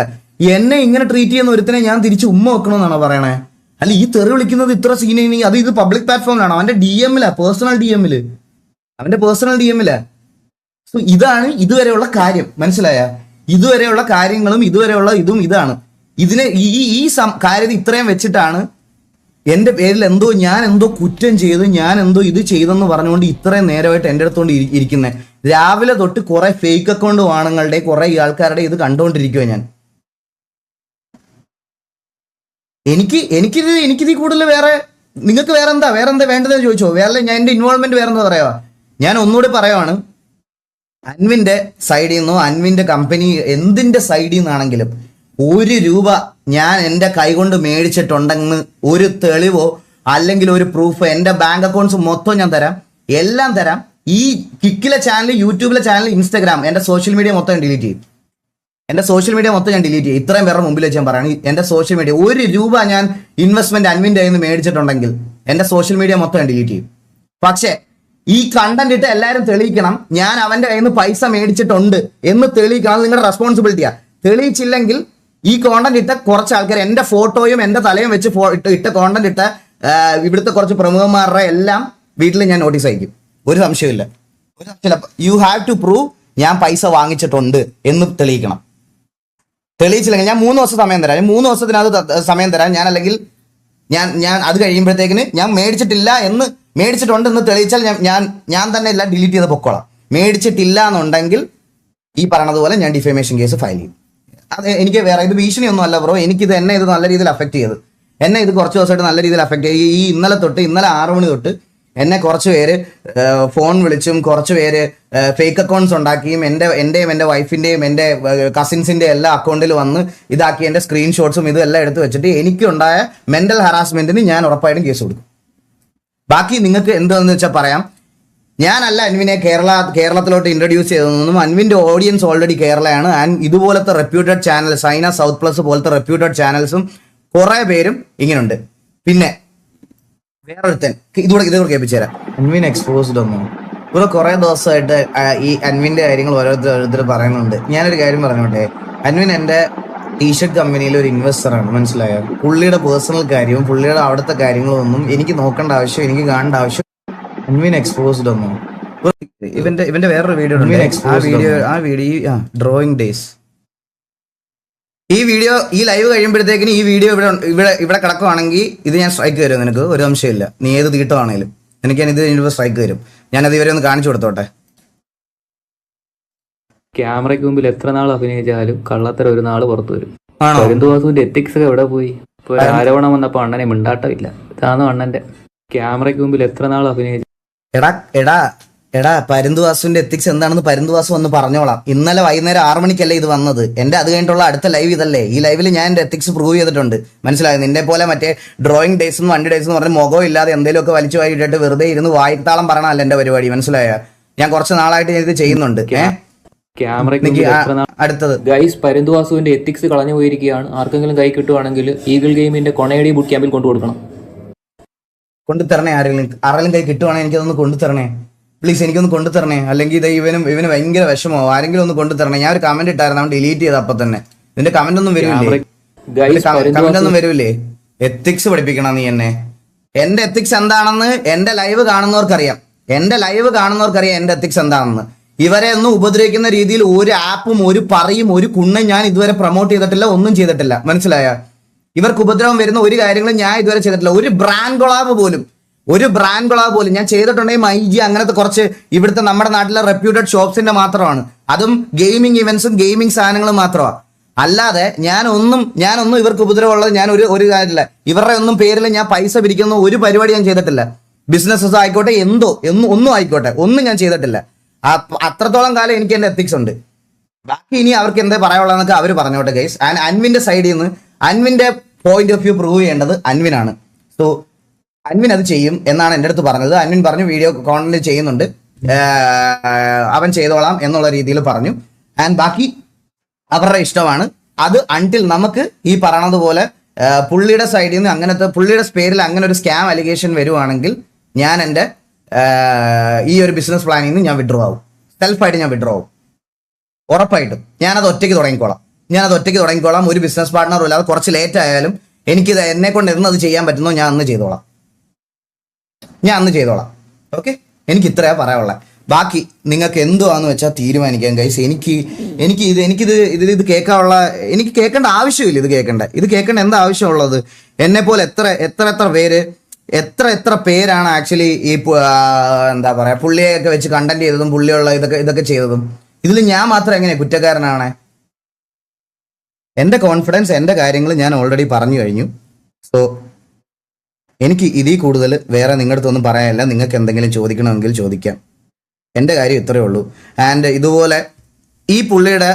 എന്നെ ഇങ്ങനെ ട്രീറ്റ് ചെയ്യുന്ന ഒരുത്തനെ ഞാൻ തിരിച്ച് ഉമ്മ വെക്കണമെന്നാണോ പറയണേ? അല്ല, ഈ തെറി വിളിക്കുന്നത് ഇത്ര സീനി, അത് ഇത് പബ്ലിക് പ്ലാറ്റ്ഫോമിലാണ്. അവന്റെ DM-ലാ, അവന്റെ പേഴ്സണൽ DM-ലാ. സോ ഇതാണ് ഇതുവരെയുള്ള കാര്യം. മനസ്സിലായ? ഇതുവരെയുള്ള കാര്യങ്ങളും ഇതുവരെയുള്ള ഇതാണ്. ഇതിനെ ഈ കാര്യത്തിൽ ഇത്രയും വെച്ചിട്ടാണ് എൻ്റെ പേരിൽ ഞാൻ എന്തോ കുറ്റം ചെയ്തു, ഞാൻ എന്തോ ഇത് ചെയ്തെന്ന് പറഞ്ഞുകൊണ്ട് ഇത്രയും നേരമായിട്ട് എൻ്റെ അടുത്തോണ്ട് ഇരിക്കുന്നത്. രാവിലെ തൊട്ട് കുറെ ഫേക്ക് അക്കൗണ്ട് ആണുങ്ങളുടെ കുറെ ആൾക്കാരുടെ ഇത് കണ്ടുകൊണ്ടിരിക്കുക ഞാൻ. എനിക്കിത് കൂടുതൽ വേറെ നിങ്ങൾക്ക് വേറെ എന്താ വേണ്ടതെന്ന് ചോദിച്ചോ. വേറെ ഞാൻ എൻ്റെ ഇൻവോൾവ്മെന്റ് വേറെ എന്താ പറയാ. ഞാൻ ഒന്നുകൂടി പറയുവാണ്, അൻവിന്റെ സൈഡിൽ നിന്നോ അൻവിന്റെ കമ്പനി എന്തിന്റെ സൈഡിൽ നിന്നാണെങ്കിലും 1 രൂപ ഞാൻ എൻ്റെ കൈകൊണ്ട് മേടിച്ചിട്ടുണ്ടെന്ന് ഒരു തെളിവോ അല്ലെങ്കിൽ ഒരു പ്രൂഫോ, എൻ്റെ ബാങ്ക് അക്കൗണ്ട്സ് മൊത്തം ഞാൻ തരാം, എല്ലാം തരാം. ഈ കിക്കിലെ ചാനൽ, യൂട്യൂബിലെ ചാനൽ, ഇൻസ്റ്റാഗ്രാം, എൻ്റെ സോഷ്യൽ മീഡിയ മൊത്തം ഞാൻ ഡിലീറ്റ് ചെയ്യും. ഇത്രയും പേരുടെ മുമ്പിൽ വെച്ച് ഞാൻ പറയണം, എൻ്റെ സോഷ്യൽ മീഡിയ 1 രൂപ ഞാൻ ഇൻവെസ്റ്റ്മെന്റ് അൻവിന്റെ കയ്യിൽ നിന്ന് മേടിച്ചിട്ടുണ്ടെങ്കിൽ എൻ്റെ സോഷ്യൽ മീഡിയ മൊത്തം ഞാൻ ഡിലീറ്റ് ചെയ്യും. പക്ഷേ ഈ കണ്ടന്റ് ഇട്ട് എല്ലാവരും തെളിയിക്കണം ഞാൻ അവന്റെ കയ്യിൽ നിന്ന് പൈസ മേടിച്ചിട്ടുണ്ട് എന്ന് തെളിയിക്കണം. നിങ്ങളുടെ റെസ്പോൺസിബിലിറ്റിയാ. തെളിയിച്ചില്ലെങ്കിൽ ഈ കോണ്ടന്റ് ഇട്ട കുറച്ച് ആൾക്കാർ, എൻ്റെ ഫോട്ടോയും എൻ്റെ തലയും വെച്ച് ഇട്ട കോണ്ടന്റ് ഇട്ട ഇവിടുത്തെ കുറച്ച് പ്രമുഖന്മാരുടെ എല്ലാം വീട്ടിൽ ഞാൻ നോട്ടീസ് അയക്കും. ഒരു സംശയമില്ല. യു ഹാവ് ടു പ്രൂവ് ഞാൻ പൈസ വാങ്ങിച്ചിട്ടുണ്ട് എന്ന് തെളിയിക്കണം. തെളിയിച്ചില്ലെങ്കിൽ ഞാൻ 3 ദിവസം സമയം തരാം. 3 ദിവസത്തിനകത്ത് സമയം തരാം. ഞാൻ അല്ലെങ്കിൽ ഞാൻ അത് കഴിയുമ്പോഴത്തേക്കിന് ഞാൻ മേടിച്ചിട്ടുണ്ട് എന്ന് തെളിയിച്ചാൽ ഞാൻ തന്നെ എല്ലാം ഡിലീറ്റ് ചെയ്ത് പൊക്കോളാം. മേടിച്ചിട്ടില്ല എന്നുണ്ടെങ്കിൽ ഈ പറഞ്ഞതുപോലെ ഞാൻ ഡിഫേമേഷൻ കേസ് ഫയൽ ചെയ്യും. അത് എനിക്ക് വേറെ ഇത് ഭീഷണിയൊന്നും അല്ല ബ്രോ. എന്നെ ഇത് നല്ല രീതിയിൽ അഫക്റ്റ് ചെയ്തു. എന്നെ ഇത് കുറച്ച് ദിവസമായിട്ട് നല്ല രീതിയിൽ അഫക്റ്റ് ചെയ്തു. ഈ ഇന്നലെ 6 മണി തൊട്ട് എന്നെ കുറച്ച് പേര് ഫോൺ വിളിച്ചും കുറച്ച് പേര് ഫേക്ക് അക്കൗണ്ട്സ് ഉണ്ടാക്കിയും എൻ്റെയും എൻ്റെ വൈഫിൻ്റെയും എൻ്റെ കസിൻസിൻ്റെ എല്ലാ അക്കൗണ്ടിൽ വന്ന് ഇതാക്കി എൻ്റെ സ്ക്രീൻഷോട്ട്സും ഇതും എല്ലാം എടുത്ത് വെച്ചിട്ട് എനിക്കുണ്ടായ മെൻ്റൽ ഹറാസ്മെൻറ്റിന് ഞാൻ ഉറപ്പായിട്ടും കേസ് കൊടുക്കും. ബാക്കി നിങ്ങൾക്ക് എന്താണെന്ന് വെച്ചാൽ പറയാം. ഞാനല്ല അൻവിനെ കേരളത്തിലോട്ട് ഇൻട്രൊഡ്യൂസ് ചെയ്തതെന്നും അൻവിൻ്റെ ഓഡിയൻസ് ഓൾറെഡി കേരളയാണ്. ആൻഡ് ഇതുപോലത്തെ reputed channel Saina south plus പോലത്തെ റെപ്യൂട്ടഡ് ചാനൽസും കുറേ പേരും ഇങ്ങനെയുണ്ട്. പിന്നെ വേറൊരുത്തൻ ഇതുകൂടെ കേൾപ്പിച്ചു തരാം. അൻവിൻ എക്സ്പോസ്ഡ് ഒന്നും ഇവിടെ കുറേ ദിവസമായിട്ട് ഈ അൻവിൻ്റെ കാര്യങ്ങൾ ഓരോരുത്തർ പറയുന്നുണ്ട്. ഞാനൊരു കാര്യം പറഞ്ഞോട്ടെ, അൻവിൻ എൻ്റെ ടീഷർട്ട് കമ്പനിയിൽ ഒരു ഇൻവെസ്റ്ററാണ്, മനസ്സിലായോ? പുള്ളിയുടെ പേഴ്സണൽ കാര്യവും പുള്ളിയുടെ അവിടുത്തെ കാര്യങ്ങളും ഒന്നും എനിക്ക് നോക്കേണ്ട ആവശ്യം, എനിക്ക് കാണേണ്ട ആവശ്യം. അൻവിൻ എക്സ്പോസ്ഡ് ഒന്നും ഇവന്റെ വേറൊരു വീഡിയോ ആ വീഡിയോ ഡ്രോയിങ് ഡേയ്സ്. ഈ ലൈവ് കഴിയുമ്പോഴത്തേക്കിന് ഈ വീഡിയോ ഇവിടെ കിടക്കുവാണെങ്കിൽ ഇത് ഞാൻ സ്ട്രൈക്ക് തരും. നിനക്ക് ഒരു സംശയമില്ല. നീ ഏത് തീട്ടമാണേലും എനിക്ക് ഞാൻ ഇത് കഴിഞ്ഞപ്പോൾ സ്ട്രൈക്ക് തരും. ഞാനത് ഇവരെ ഒന്ന് കാണിച്ചു കൊടുത്തോട്ടെ. ക്യാമറയ്ക്ക് മുമ്പിൽ എത്ര നാൾ അഭിനയിച്ചാലും കള്ളത്തരം ഒരു നാൾ പുറത്തു വരും. പരുന്തുവാസുവിന്റെ എത്തിക്സ് ഒക്കെ എവിടെ പോയി? ഇപ്പൊ ഒരു ആരോപണം വന്നപ്പോ അണ്ണനെ മിണ്ടാട്ടമില്ല. ഇതാണോ അണ്ണന്റെ? ക്യാമറയ്ക്ക് മുമ്പിൽ എത്ര നാൾ അഭിനയിച്ചു? എടാ പരുന്തുവാസുവിന്റെ എത്തിക്സ് എന്താണെന്ന് പരുന്തുവാസു വന്ന് പറഞ്ഞോളാം. ഇന്നലെ വൈകുന്നേരം 6 മണിക്കല്ലേ ഇത് വന്നത്. എന്റെ അത് കഴിഞ്ഞിട്ടുള്ള അടുത്ത ലൈവ് ഇതല്ലേ. ഈ ലൈവിൽ ഞാൻ എന്റെ എത്തിക്സ് പ്രൂവ് ചെയ്തിട്ടുണ്ട്, മനസ്സിലായത്? നിന്നെ പോലെ മറ്റേ ഡ്രോയിങ് ഡേയ്സ് എന്നും 1 ഡേയ്സ് എന്ന് പറഞ്ഞ് മുഖം ഇല്ലാതെ എന്തെങ്കിലുമൊക്കെ വലിച്ചു വായിട്ടിട്ട് വെറുതെ ഇരുന്ന് വായ്ത്താളം പറയണമല്ല എന്റെ പരിപാടി, മനസ്സിലായ? ഞാൻ കുറച്ച് നാളായിട്ട് ഞാൻ ഇത് ചെയ്യുന്നുണ്ട്. അടുത്തത് ഗൈസ്, പരുന്തുവാസുവിന്റെ എത്തിക്സ് കളഞ്ഞു പോയിരിക്കുകയാണ്. ആർക്കെങ്കിലും കൈ കിട്ടുവാണെങ്കിൽ ഈഗിൾ ഗെയിമിന്റെ കൊണയടി ബുട്ട് ക്യാമ്പിൽ കൊണ്ടുകൊടുക്കണം. കൊണ്ടുതരണേ. ആരെങ്കിലും കൈ കിട്ടുവാണെങ്കിൽ എനിക്കതൊന്ന് കൊണ്ടുതരണേ പ്ലീസ്. എനിക്കൊന്ന് കൊണ്ടുതരണേ. അല്ലെങ്കിൽ ഇത് ഇവന് ഭയങ്കര വിഷമോ. ആരെങ്കിലും ഒന്ന് കൊണ്ടുതരണേ. ഞാൻ ഒരു കമന്റ് ഇട്ടായിരുന്നു, അവൻ ഡിലീറ്റ് ചെയ്ത അപ്പൊ തന്നെ. നിന്റെ കമന്റ് ഒന്നും വരില്ലേ? കമന്റ് ഒന്നും വരൂലേ? എത്തിക്സ് പഠിപ്പിക്കണം നീ എന്നെ. എന്റെ എത്തിക്സ് എന്താണെന്ന് എന്റെ ലൈവ് കാണുന്നവർക്കറിയാം. എന്റെ എത്തിക്സ് എന്താണെന്ന്. ഇവരെ ഒന്നും ഉപദ്രവിക്കുന്ന രീതിയിൽ ഒരു ആപ്പും ഒരു പറയും ഒരു കുണ്ണും ഞാൻ ഇതുവരെ പ്രൊമോട്ട് ചെയ്തിട്ടില്ല, ഒന്നും ചെയ്തിട്ടില്ല, മനസ്സിലായ? ഇവർക്ക് ഉപദ്രവം വരുന്ന ഒരു കാര്യങ്ങളും ഞാൻ ഇതുവരെ ചെയ്തിട്ടില്ല. ഒരു ബ്രാൻഡ് കൊളാബ് പോലും ഞാൻ ചെയ്തിട്ടുണ്ടെങ്കിൽ മൈജി അങ്ങനത്തെ കുറച്ച് ഇവിടുത്തെ നമ്മുടെ നാട്ടിലെ റെപ്യൂട്ടഡ് ഷോപ്സിന്റെ മാത്രമാണ്. അതും ഗെയിമിംഗ് ഇവന്റ്സും ഗെയിമിംഗ് സാധനങ്ങളും മാത്രമാണ്. അല്ലാതെ ഞാനൊന്നും ഇവർക്ക് ഉപദ്രവമുള്ളത് ഞാൻ ഒരു കാര്യമില്ല. ഇവരുടെ ഒന്നും പേരിൽ ഞാൻ പൈസ പിരിക്കുന്ന ഒരു പരിപാടി ഞാൻ ചെയ്തിട്ടില്ല. ബിസിനസ്സസ് ആയിക്കോട്ടെ, ഒന്നും ആയിക്കോട്ടെ, ഒന്നും ഞാൻ ചെയ്തിട്ടില്ല. അത്രത്തോളം കാലം എനിക്ക് എന്റെ എത്തിക്സ് ഉണ്ട്. ബാക്കി ഇനി അവർക്ക് എന്താ പറയാനുള്ളതെന്നൊക്കെ അവർ പറഞ്ഞോട്ടെ ഗൈസ്. ആൻഡ് അൻവിന്റെ സൈഡിൽ നിന്ന് അൻവിന്റെ പോയിന്റ് ഓഫ് വ്യൂ പ്രൂവ് ചെയ്യേണ്ടത് അൻവിനാണ്. സോ അൻവിൻ അത് ചെയ്യും എന്നാണ് എൻ്റെ അടുത്ത് പറഞ്ഞത്. അൻവിൻ പറഞ്ഞു വീഡിയോ കോണ്ടന്റ് ചെയ്യുന്നുണ്ട്, അവൻ ചെയ്തോളാം എന്നുള്ള രീതിയിൽ പറഞ്ഞു. ആൻഡ് ബാക്കി അവരുടെ ഇഷ്ടമാണ് അത്. അൺടിൽ നമുക്ക് ഈ പറയണതുപോലെ പുള്ളിയുടെ സൈഡിൽ നിന്ന് പുള്ളിയുടെ പേരിൽ അങ്ങനെ ഒരു സ്കാം അലിഗേഷൻ വരുവാണെങ്കിൽ ഞാൻ എൻ്റെ ഈ ഒരു ബിസിനസ് പ്ലാനിൽ നിന്ന് ഞാൻ വിഡ്രോ ആവും. സെൽഫായിട്ട് ഞാൻ വിഡ്രോ ആവും ഉറപ്പായിട്ടും. ഞാനത് ഒറ്റയ്ക്ക് തുടങ്ങിക്കോളാം. ഒരു ബിസിനസ് പാർട്ട്ണറും ഇല്ലാതെ കുറച്ച് ലേറ്റ് ആയാലും എനിക്കിത് എന്നെ കൊണ്ട് അത് ചെയ്യാൻ പറ്റുന്നോ ഞാൻ അന്ന് ചെയ്തോളാം. ഓക്കെ, എനിക്ക് ഇത്രയാ പറയാനുള്ളത്. ബാക്കി നിങ്ങൾക്ക് എന്തുവാന്ന് വെച്ചാൽ തീരുമാനിക്കാം ഗൈസ്. ഇത് കേൾക്കേണ്ട ആവശ്യമില്ല. ഇത് കേൾക്കേണ്ട എന്താ ആവശ്യമുള്ളത്? എന്നെ പോലെ എത്ര പേരാണ് ആക്ച്വലി ഈ എന്താ പറയാ പുള്ളിയൊക്കെ വെച്ച് കണ്ടന്റ് ചെയ്തതും പുള്ളിയുള്ള ഇതൊക്കെ ചെയ്തതും. ഇതിൽ ഞാൻ മാത്രം എങ്ങനെയാ കുറ്റക്കാരനാണ്? എന്റെ കോൺഫിഡൻസ്, എന്റെ കാര്യങ്ങൾ ഞാൻ ഓൾറെഡി പറഞ്ഞു കഴിഞ്ഞു. സോ എനിക്ക് ഇതിൽ കൂടുതൽ വേറെ നിങ്ങളുടെ അടുത്തൊന്നും പറയാനില്ല. നിങ്ങൾക്ക് എന്തെങ്കിലും ചോദിക്കണമെങ്കിൽ ചോദിക്കാം. എൻ്റെ കാര്യം ഇത്രയേ ഉള്ളൂ. ആൻഡ് ഇതുപോലെ ഈ പുള്ളിയുടെ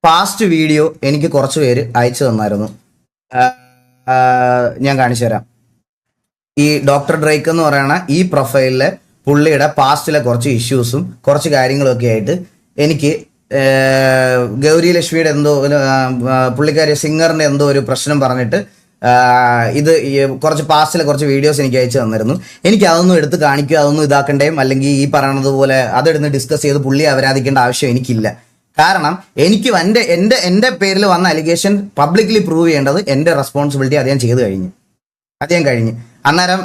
പാസ്റ്റ് വീഡിയോ എനിക്ക് കുറച്ച് പേര് അയച്ചു തന്നായിരുന്നു. ഞാൻ കാണിച്ചു തരാം. ഈ ഡോക്ടർ ഡ്രേക്ക് എന്ന് പറയുന്ന ഈ പ്രൊഫൈലിലെ പുള്ളിയുടെ പാസ്റ്റിലെ കുറച്ച് ഇഷ്യൂസും കുറച്ച് കാര്യങ്ങളൊക്കെ ആയിട്ട് എനിക്ക് ഗൗരി ലക്ഷ്മിയുടെ പുള്ളിക്കാരി സിംഗറിന്റെ ഒരു പ്രശ്നം പറഞ്ഞിട്ട് ഇത് കുറച്ച് പാസ്റ്റിലെ കുറച്ച് വീഡിയോസ് എനിക്ക് അയച്ചു തന്നിരുന്നു. എനിക്ക് അതൊന്നും എടുത്ത് കാണിക്കുക, അതൊന്നും ഇതാക്കണ്ടേയും അല്ലെങ്കിൽ ഈ പറയണത് പോലെ അതെടുത്ത് ഡിസ്കസ് ചെയ്ത് പുള്ളിയെ അപരാധിക്കേണ്ട ആവശ്യം എനിക്കില്ല. കാരണം എനിക്ക് എൻ്റെ പേരിൽ വന്ന അലിഗേഷൻ പബ്ലിക്കലി പ്രൂവ് ചെയ്യേണ്ടത് എൻ്റെ റെസ്പോൺസിബിലിറ്റി. അത് ഞാൻ കഴിഞ്ഞു. അന്നേരം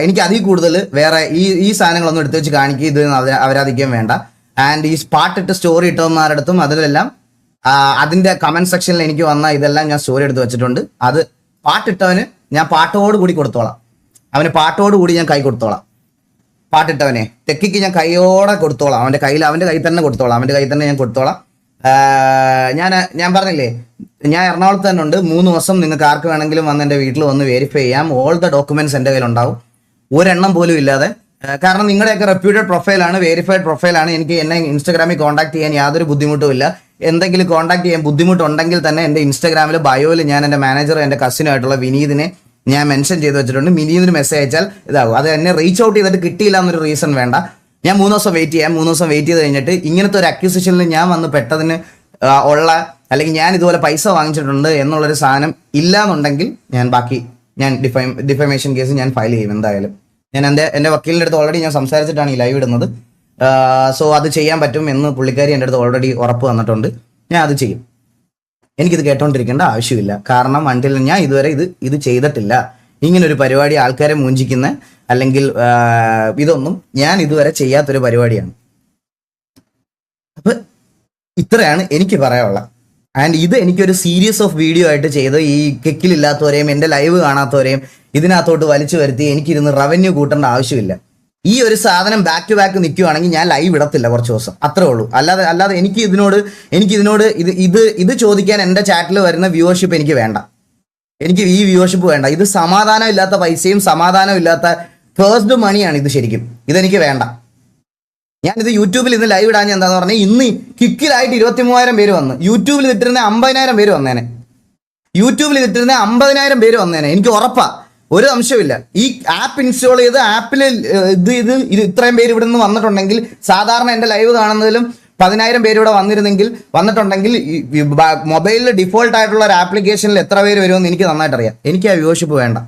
എനിക്ക് അതിൽ കൂടുതൽ വേറെ ഈ സാധനങ്ങളൊന്നും എടുത്തു വെച്ച് കാണിക്കുക, ഇത് അവരാധിക്കാൻ വേണ്ട. ആൻഡ് ഈ പാട്ടിട്ട് സ്റ്റോറി ഇട്ടവന്മാരുടെ അടുത്തും അതിലെല്ലാം അതിന്റെ കമന്റ് സെക്ഷനിൽ എനിക്ക് വന്ന ഇതെല്ലാം ഞാൻ സ്റ്റോറി എടുത്ത് വെച്ചിട്ടുണ്ട്. അത് പാട്ടിട്ടവന് ഞാൻ പാട്ടോട് കൂടി കൊടുത്തോളാം, അവന് പാട്ടോട് കൂടി ഞാൻ കൈ കൊടുത്തോളാം. പാട്ടിട്ടവനെ തെക്കിക്ക് ഞാൻ കൈയോടെ കൊടുത്തോളാം, അവന്റെ കയ്യിൽ തന്നെ കൊടുത്തോളാം, അവന്റെ കയ്യിൽ തന്നെ ഞാൻ കൊടുത്തോളാം. ഞാൻ പറഞ്ഞില്ലേ, ഞാൻ എറണാകുളത്ത് തന്നെ ഉണ്ട്. 3 ദിവസം നിങ്ങൾക്ക് ആർക്ക് വേണമെങ്കിലും വന്ന് എൻ്റെ വീട്ടിൽ വന്ന് വെരിഫൈ ചെയ്യാം. ഓൾ ദ ഡോക്യുമെന്റ്സ് എൻ്റെ കയ്യിലുണ്ടാവും, ഒരെണ്ണം പോലും ഇല്ലാതെ. കാരണം നിങ്ങളുടെയൊക്കെ റെപ്യൂട്ടഡ് പ്രൊഫൈലാണ്, വെരിഫൈഡ് പ്രൊഫൈലാണ്. എനിക്ക് എന്നെ ഇൻസ്റ്റാഗ്രാമിൽ കോൺടാക്ട് ചെയ്യാൻ യാതൊരു ബുദ്ധിമുട്ടുമില്ല. എന്തെങ്കിലും കോൺടാക്ട് ചെയ്യാൻ ബുദ്ധിമുട്ടുണ്ടെങ്കിൽ തന്നെ എൻ്റെ ഇൻസ്റ്റാഗ്രാമിൽ ബയോയിൽ ഞാൻ എൻ്റെ മാനേജർ, എൻ്റെ കസിനായിട്ടുള്ള വിനീതിനെ ഞാൻ മെൻഷൻ ചെയ്ത് വെച്ചിട്ടുണ്ട്. വിനീതിന് മെസ്സേജ് അയച്ചാൽ ഇതാകും. അത് എന്നെ റീച്ച് ഔട്ട് ചെയ്തിട്ട് കിട്ടിയില്ല എന്നൊരു റീസൺ വേണ്ട. ഞാൻ 3 ദിവസം വെയിറ്റ് ചെയ്യാം. 3 ദിവസം വെയിറ്റ് ചെയ്ത് കഴിഞ്ഞിട്ട് ഇങ്ങനത്തെ ഒരു അക്യൂസിഷനിൽ ഞാൻ വന്ന് പെട്ടതിന് ഉള്ള, അല്ലെങ്കിൽ ഞാൻ ഇതുപോലെ പൈസ വാങ്ങിച്ചിട്ടുണ്ട് എന്നുള്ളൊരു സാധനം ഇല്ല എന്നുണ്ടെങ്കിൽ ഞാൻ ഡിഫമേഷൻ കേസ് ഞാൻ ഫയൽ ചെയ്യും എന്തായാലും. ഞാൻ എൻ്റെ വക്കീലിൻ്റെ അടുത്ത് ഓൾറെഡി ഞാൻ സംസാരിച്ചിട്ടാണ് ഈ ലൈവ് ഇടുന്നത്. സോ അത് ചെയ്യാൻ പറ്റും എന്ന് പുള്ളിക്കാരി എൻ്റെ അടുത്ത് ഓൾറെഡി ഉറപ്പ് തന്നിട്ടുണ്ട്. ഞാൻ അത് ചെയ്യും. എനിക്കിത് കേട്ടോണ്ടിരിക്കേണ്ട ആവശ്യമില്ല. കാരണം അണ്ടിൽ ഞാൻ ഇതുവരെ ഇത് ചെയ്തിട്ടില്ല. ഇങ്ങനൊരു പരിപാടി ആൾക്കാരെ മൂഞ്ചിക്കുന്ന അല്ലെങ്കിൽ ഇതൊന്നും ഞാൻ ഇതുവരെ ചെയ്യാത്തൊരു പരിപാടിയാണ്. അപ്പൊ ഇത്രയാണ് എനിക്ക് പറയാനുള്ളത്. ആൻഡ് ഇത് എനിക്കൊരു സീരീസ് ഓഫ് വീഡിയോ ആയിട്ട് ചെയ്ത് ഈ കെക്കിലില്ലാത്തവരെയും എൻ്റെ ലൈവ് കാണാത്തവരെയും ഇതിനകത്തോട്ട് വലിച്ചു വരുത്തി എനിക്കിരുന്ന് റവന്യൂ കൂട്ടേണ്ട ആവശ്യമില്ല. ഈ ഒരു സാധനം ബാക്ക് ടു ബാക്ക് നിൽക്കുവാണെങ്കിൽ ഞാൻ ലൈവ് ഇടത്തില്ല കുറച്ച് ദിവസം, അത്രേ ഉള്ളൂ. അല്ലാതെ എനിക്ക് ഇതിനോട് ഇത് ചോദിക്കാൻ എൻ്റെ ചാറ്റിൽ വരുന്ന വ്യൂവർഷിപ്പ് എനിക്ക് വേണ്ട. എനിക്ക് ഈ വ്യൂവർഷിപ്പ് വേണ്ട. ഇത് സമാധാനം ഇല്ലാത്ത പൈസയും സമാധാനം ഇല്ലാത്ത ഫേഴ്സ്ഡ് മണിയാണ് ഇത്. ശരിക്കും ഇതെനിക്ക് വേണ്ട. ഞാനിത് യൂട്യൂബിൽ ഇന്ന് ലൈവ് ഇടാൻ എന്താന്ന് പറഞ്ഞാൽ, ഇന്ന് കിക്കിലായിട്ട് 23,000 പേര് വന്ന്, യൂട്യൂബിൽ ഇട്ടിരുന്ന 50,000 പേര് വന്നേനെ, യൂട്യൂബിൽ ഇട്ടിരുന്ന 50,000 പേര് വന്നേനെ. എനിക്ക് ഉറപ്പാ, ഒരു സംശയമില്ല. ഈ ആപ്പ് ഇൻസ്റ്റാൾ ചെയ്ത് ആപ്പിൽ ഇത് ഇത്രയും പേര് ഇവിടെ നിന്ന് വന്നിട്ടുണ്ടെങ്കിൽ, സാധാരണ എൻ്റെ ലൈവ് കാണുന്നതിലും 10,000 പേര് ഇവിടെ വന്നിട്ടുണ്ടെങ്കിൽ മൊബൈലിൽ ഡിഫോൾട്ട് ആയിട്ടുള്ള ഒരു ആപ്ലിക്കേഷനിൽ എത്ര പേര് വരുമെന്ന് എനിക്ക് നന്നായിട്ട് അറിയാം. എനിക്ക് ആ വ്യൂവർഷിപ്പ് വേണ്ട.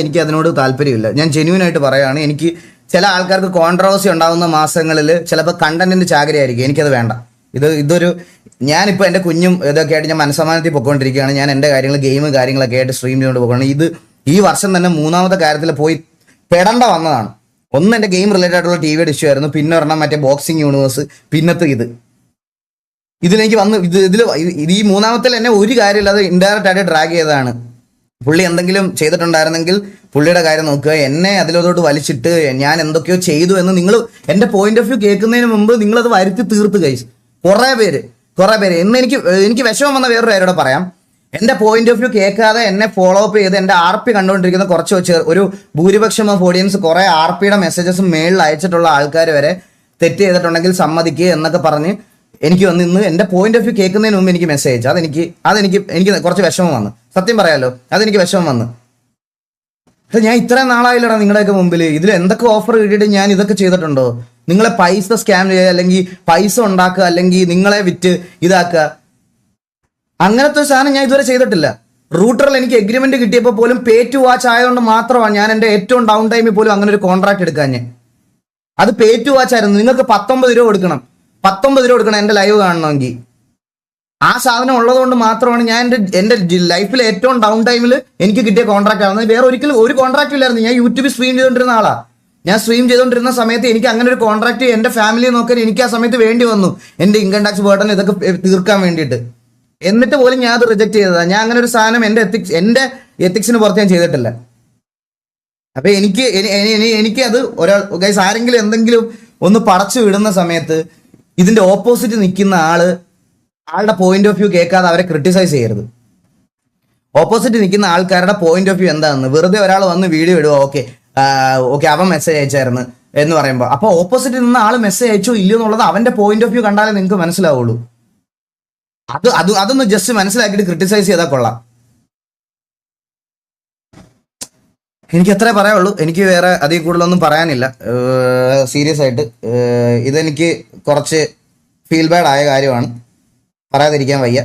എനിക്ക് അതിനോട് താല്പര്യമില്ല. ഞാൻ ജെന്യൂനായിട്ട് പറയുകയാണ്. എനിക്ക് ചില ആൾക്കാർക്ക് കോൺട്രവേഴ്സി ഉണ്ടാകുന്ന മാസങ്ങളിൽ ചിലപ്പോൾ കണ്ടന്റിന്റെ ചാകരയായിരിക്കും. എനിക്കത് വേണ്ട. ഇതൊരു ഞാനിപ്പോൾ എൻ്റെ കുഞ്ഞും ഇതൊക്കെ ആയിട്ട് ഞാൻ മനസ്സമാനത്തിൽ പൊയ്ക്കൊണ്ടിരിക്കുകയാണ്. ഞാൻ എൻ്റെ കാര്യങ്ങളൊക്കെ ആയിട്ട് സ്ട്രീം ചെയ്തുകൊണ്ട് പോകണം. ഈ വർഷം തന്നെ 3ാമത്തെ കാര്യത്തിൽ പോയി പെടേണ്ട വന്നതാണ്. ഒന്ന് എൻ്റെ ഗെയിം റിലേറ്റഡ് ആയിട്ടുള്ള TV ഇഷ്യൂ ആയിരുന്നു, പിന്നെ ഒരെണ്ണം മറ്റേ ബോക്സിംഗ് യൂണിവേഴ്സ്, പിന്നത്തെ ഇതിലേക്ക് വന്ന് ഈ 3ാമത്തിൽ എന്നെ ഒരു കാര്യമില്ലാതെ ഇൻഡയറക്റ്റ് ആയിട്ട് ഡ്രാഗ് ചെയ്തതാണ്. പുള്ളി എന്തെങ്കിലും ചെയ്തിട്ടുണ്ടായിരുന്നെങ്കിൽ പുള്ളിയുടെ കാര്യം നോക്കുക. എന്നെ അതിലോട്ട് വലിച്ചിട്ട് ഞാൻ എന്തൊക്കെയോ ചെയ്തു എന്ന് നിങ്ങൾ എൻ്റെ പോയിന്റ് ഓഫ് വ്യൂ കേൾക്കുന്നതിന് മുമ്പ് നിങ്ങളത് വരുത്തി തീർത്ത് കഴിച്ചു. കുറേ പേര് എന്ന് എനിക്ക് വിഷമം വന്ന വേറൊരു കാര്യോടെ പറയാം. എൻ്റെ പോയിന്റ് ഓഫ് വ്യൂ കേൾക്കാതെ എന്നെ ഫോളോ അപ്പ് ചെയ്ത് എൻ്റെ RP കണ്ടുകൊണ്ടിരിക്കുന്ന കുറച്ച് ഒരു ഭൂരിപക്ഷം ഓഫ് ഓഡിയൻസ് കുറേ RPയുടെ മെസ്സേജസും മെയിലിൽ അയച്ചിട്ടുള്ള ആൾക്കാർ വരെ തെറ്റ് ചെയ്തിട്ടുണ്ടെങ്കിൽ സമ്മതിക്കുക എന്നൊക്കെ പറഞ്ഞ് എനിക്ക് വന്ന് ഇന്ന് എൻ്റെ പോയിന്റ് ഓഫ് വ്യൂ കേൾക്കുന്നതിന് മുമ്പ് എനിക്ക് മെസ്സേജ് അതെനിക്ക് കുറച്ച് വിഷമം വന്നു. സത്യം പറയാലോ, അതെനിക്ക് വിഷമം വന്നു. ഞാൻ ഇത്രയും നാളായില്ലടാ നിങ്ങളുടെയൊക്കെ മുമ്പിൽ ഇതിൽ എന്തൊക്കെ ഓഫർ കിട്ടിയിട്ട് ഞാൻ ഇതൊക്കെ ചെയ്തിട്ടുണ്ടോ? നിങ്ങളെ പൈസ സ്കാം ചെയ്യുക, അല്ലെങ്കിൽ പൈസ ഉണ്ടാക്കുക, അല്ലെങ്കിൽ നിങ്ങളെ വിറ്റ് ഇതാക്കുക, അങ്ങനത്തെ ഒരു സാധനം ഞാൻ ഇതുവരെ ചെയ്തിട്ടില്ല. റൂട്ടറിൽ എനിക്ക് എഗ്രിമെന്റ് കിട്ടിയപ്പോൾ പോലും പേ ടു വാച്ച് ആയതുകൊണ്ട് മാത്രമാണ് ഞാൻ എൻ്റെ ഏറ്റവും ഡൗൺ ടൈമിൽ പോലും അങ്ങനെ ഒരു കോൺട്രാക്ട് എടുക്കാൻ. അത് പേ ടു വാച്ച് ആയിരുന്നു. നിങ്ങൾക്ക് 19 രൂപ കൊടുക്കണം, 19 രൂപ കൊടുക്കണം എൻ്റെ ലൈവ് കാണണമെങ്കിൽ. ആ സാധനം ഉള്ളത് കൊണ്ട് മാത്രമാണ് ഞാൻ എൻ്റെ ലൈഫിൽ ഏറ്റവും ഡൗൺ ടൈമിൽ എനിക്ക് കിട്ടിയ കോൺട്രാക്ട് ആവുന്നത്. വേറെ ഒരിക്കലും ഒരു കോൺട്രാക്ട് ഇല്ലായിരുന്നു. ഞാൻ യൂട്യൂബിൽ സ്ട്രീം ചെയ്തുകൊണ്ടിരുന്ന ആളാ. ഞാൻ സ്ട്രീം ചെയ്തുകൊണ്ടിരുന്ന സമയത്ത് എനിക്ക് അങ്ങനെ ഒരു കോൺട്രാക്ട് എൻ്റെ ഫാമിലിയെ നോക്കാൻ എനിക്ക് ആ സമയത്ത് വേണ്ടി വന്നു, എൻ്റെ ഇൻകം ടാക്സ് ബർഡൻ ഇതൊക്കെ തീർക്കാൻ വേണ്ടിയിട്ട്. എന്നിട്ട് പോലും ഞാൻ അത് റിജക്ട് ചെയ്തതാണ്. ഞാൻ അങ്ങനെ ഒരു സാധനം എൻ്റെ എത്തിക്സിന് പുറത്ത് ഞാൻ ചെയ്തിട്ടില്ല. അപ്പൊ എനിക്കത് ഗൈസ് ആരെങ്കിലും എന്തെങ്കിലും ഒന്ന് പടച്ചു വിടുന്ന സമയത്ത് ഇതിന്റെ ഓപ്പോസിറ്റ് നിൽക്കുന്ന ആളുടെ പോയിന്റ് ഓഫ് വ്യൂ കേൾക്കാതെ അവരെ ക്രിട്ടിസൈസ് ചെയ്യരുത്. ഓപ്പോസിറ്റ് നിൽക്കുന്ന ആൾക്കാരുടെ പോയിന്റ് ഓഫ് വ്യൂ എന്താണെന്ന് വെറുതെ ഒരാൾ വന്ന് വീഡിയോ ഇടുക, ഓക്കെ അവൻ മെസ്സേജ് അയച്ചായിരുന്നു എന്ന് പറയുമ്പോൾ, അപ്പൊ ഓപ്പോസിറ്റ് നിന്ന ആൾ മെസ്സേജ് അയച്ചോ ഇല്ലയോ എന്നുള്ളത് അവന്റെ പോയിന്റ് ഓഫ് വ്യൂ കണ്ടാലേ നിങ്ങൾക്ക് മനസ്സിലാവുള്ളൂ. അതൊന്ന് ജസ്റ്റ് മനസ്സിലാക്കിയിട്ട് ക്രിട്ടിസൈസ് ചെയ്താൽ കൊള്ളാം. എനിക്ക് എത്രേ പറയാനുള്ളൂ. എനിക്ക് വേറെ അതിൽ കൂടുതലൊന്നും പറയാനില്ല. സീരിയസ് ആയിട്ട് ഇതെനിക്ക് കുറച്ച് ഫീൽ ബാഡ് ആയ കാര്യമാണ്, പറയാതിരിക്കാൻ വയ്യ.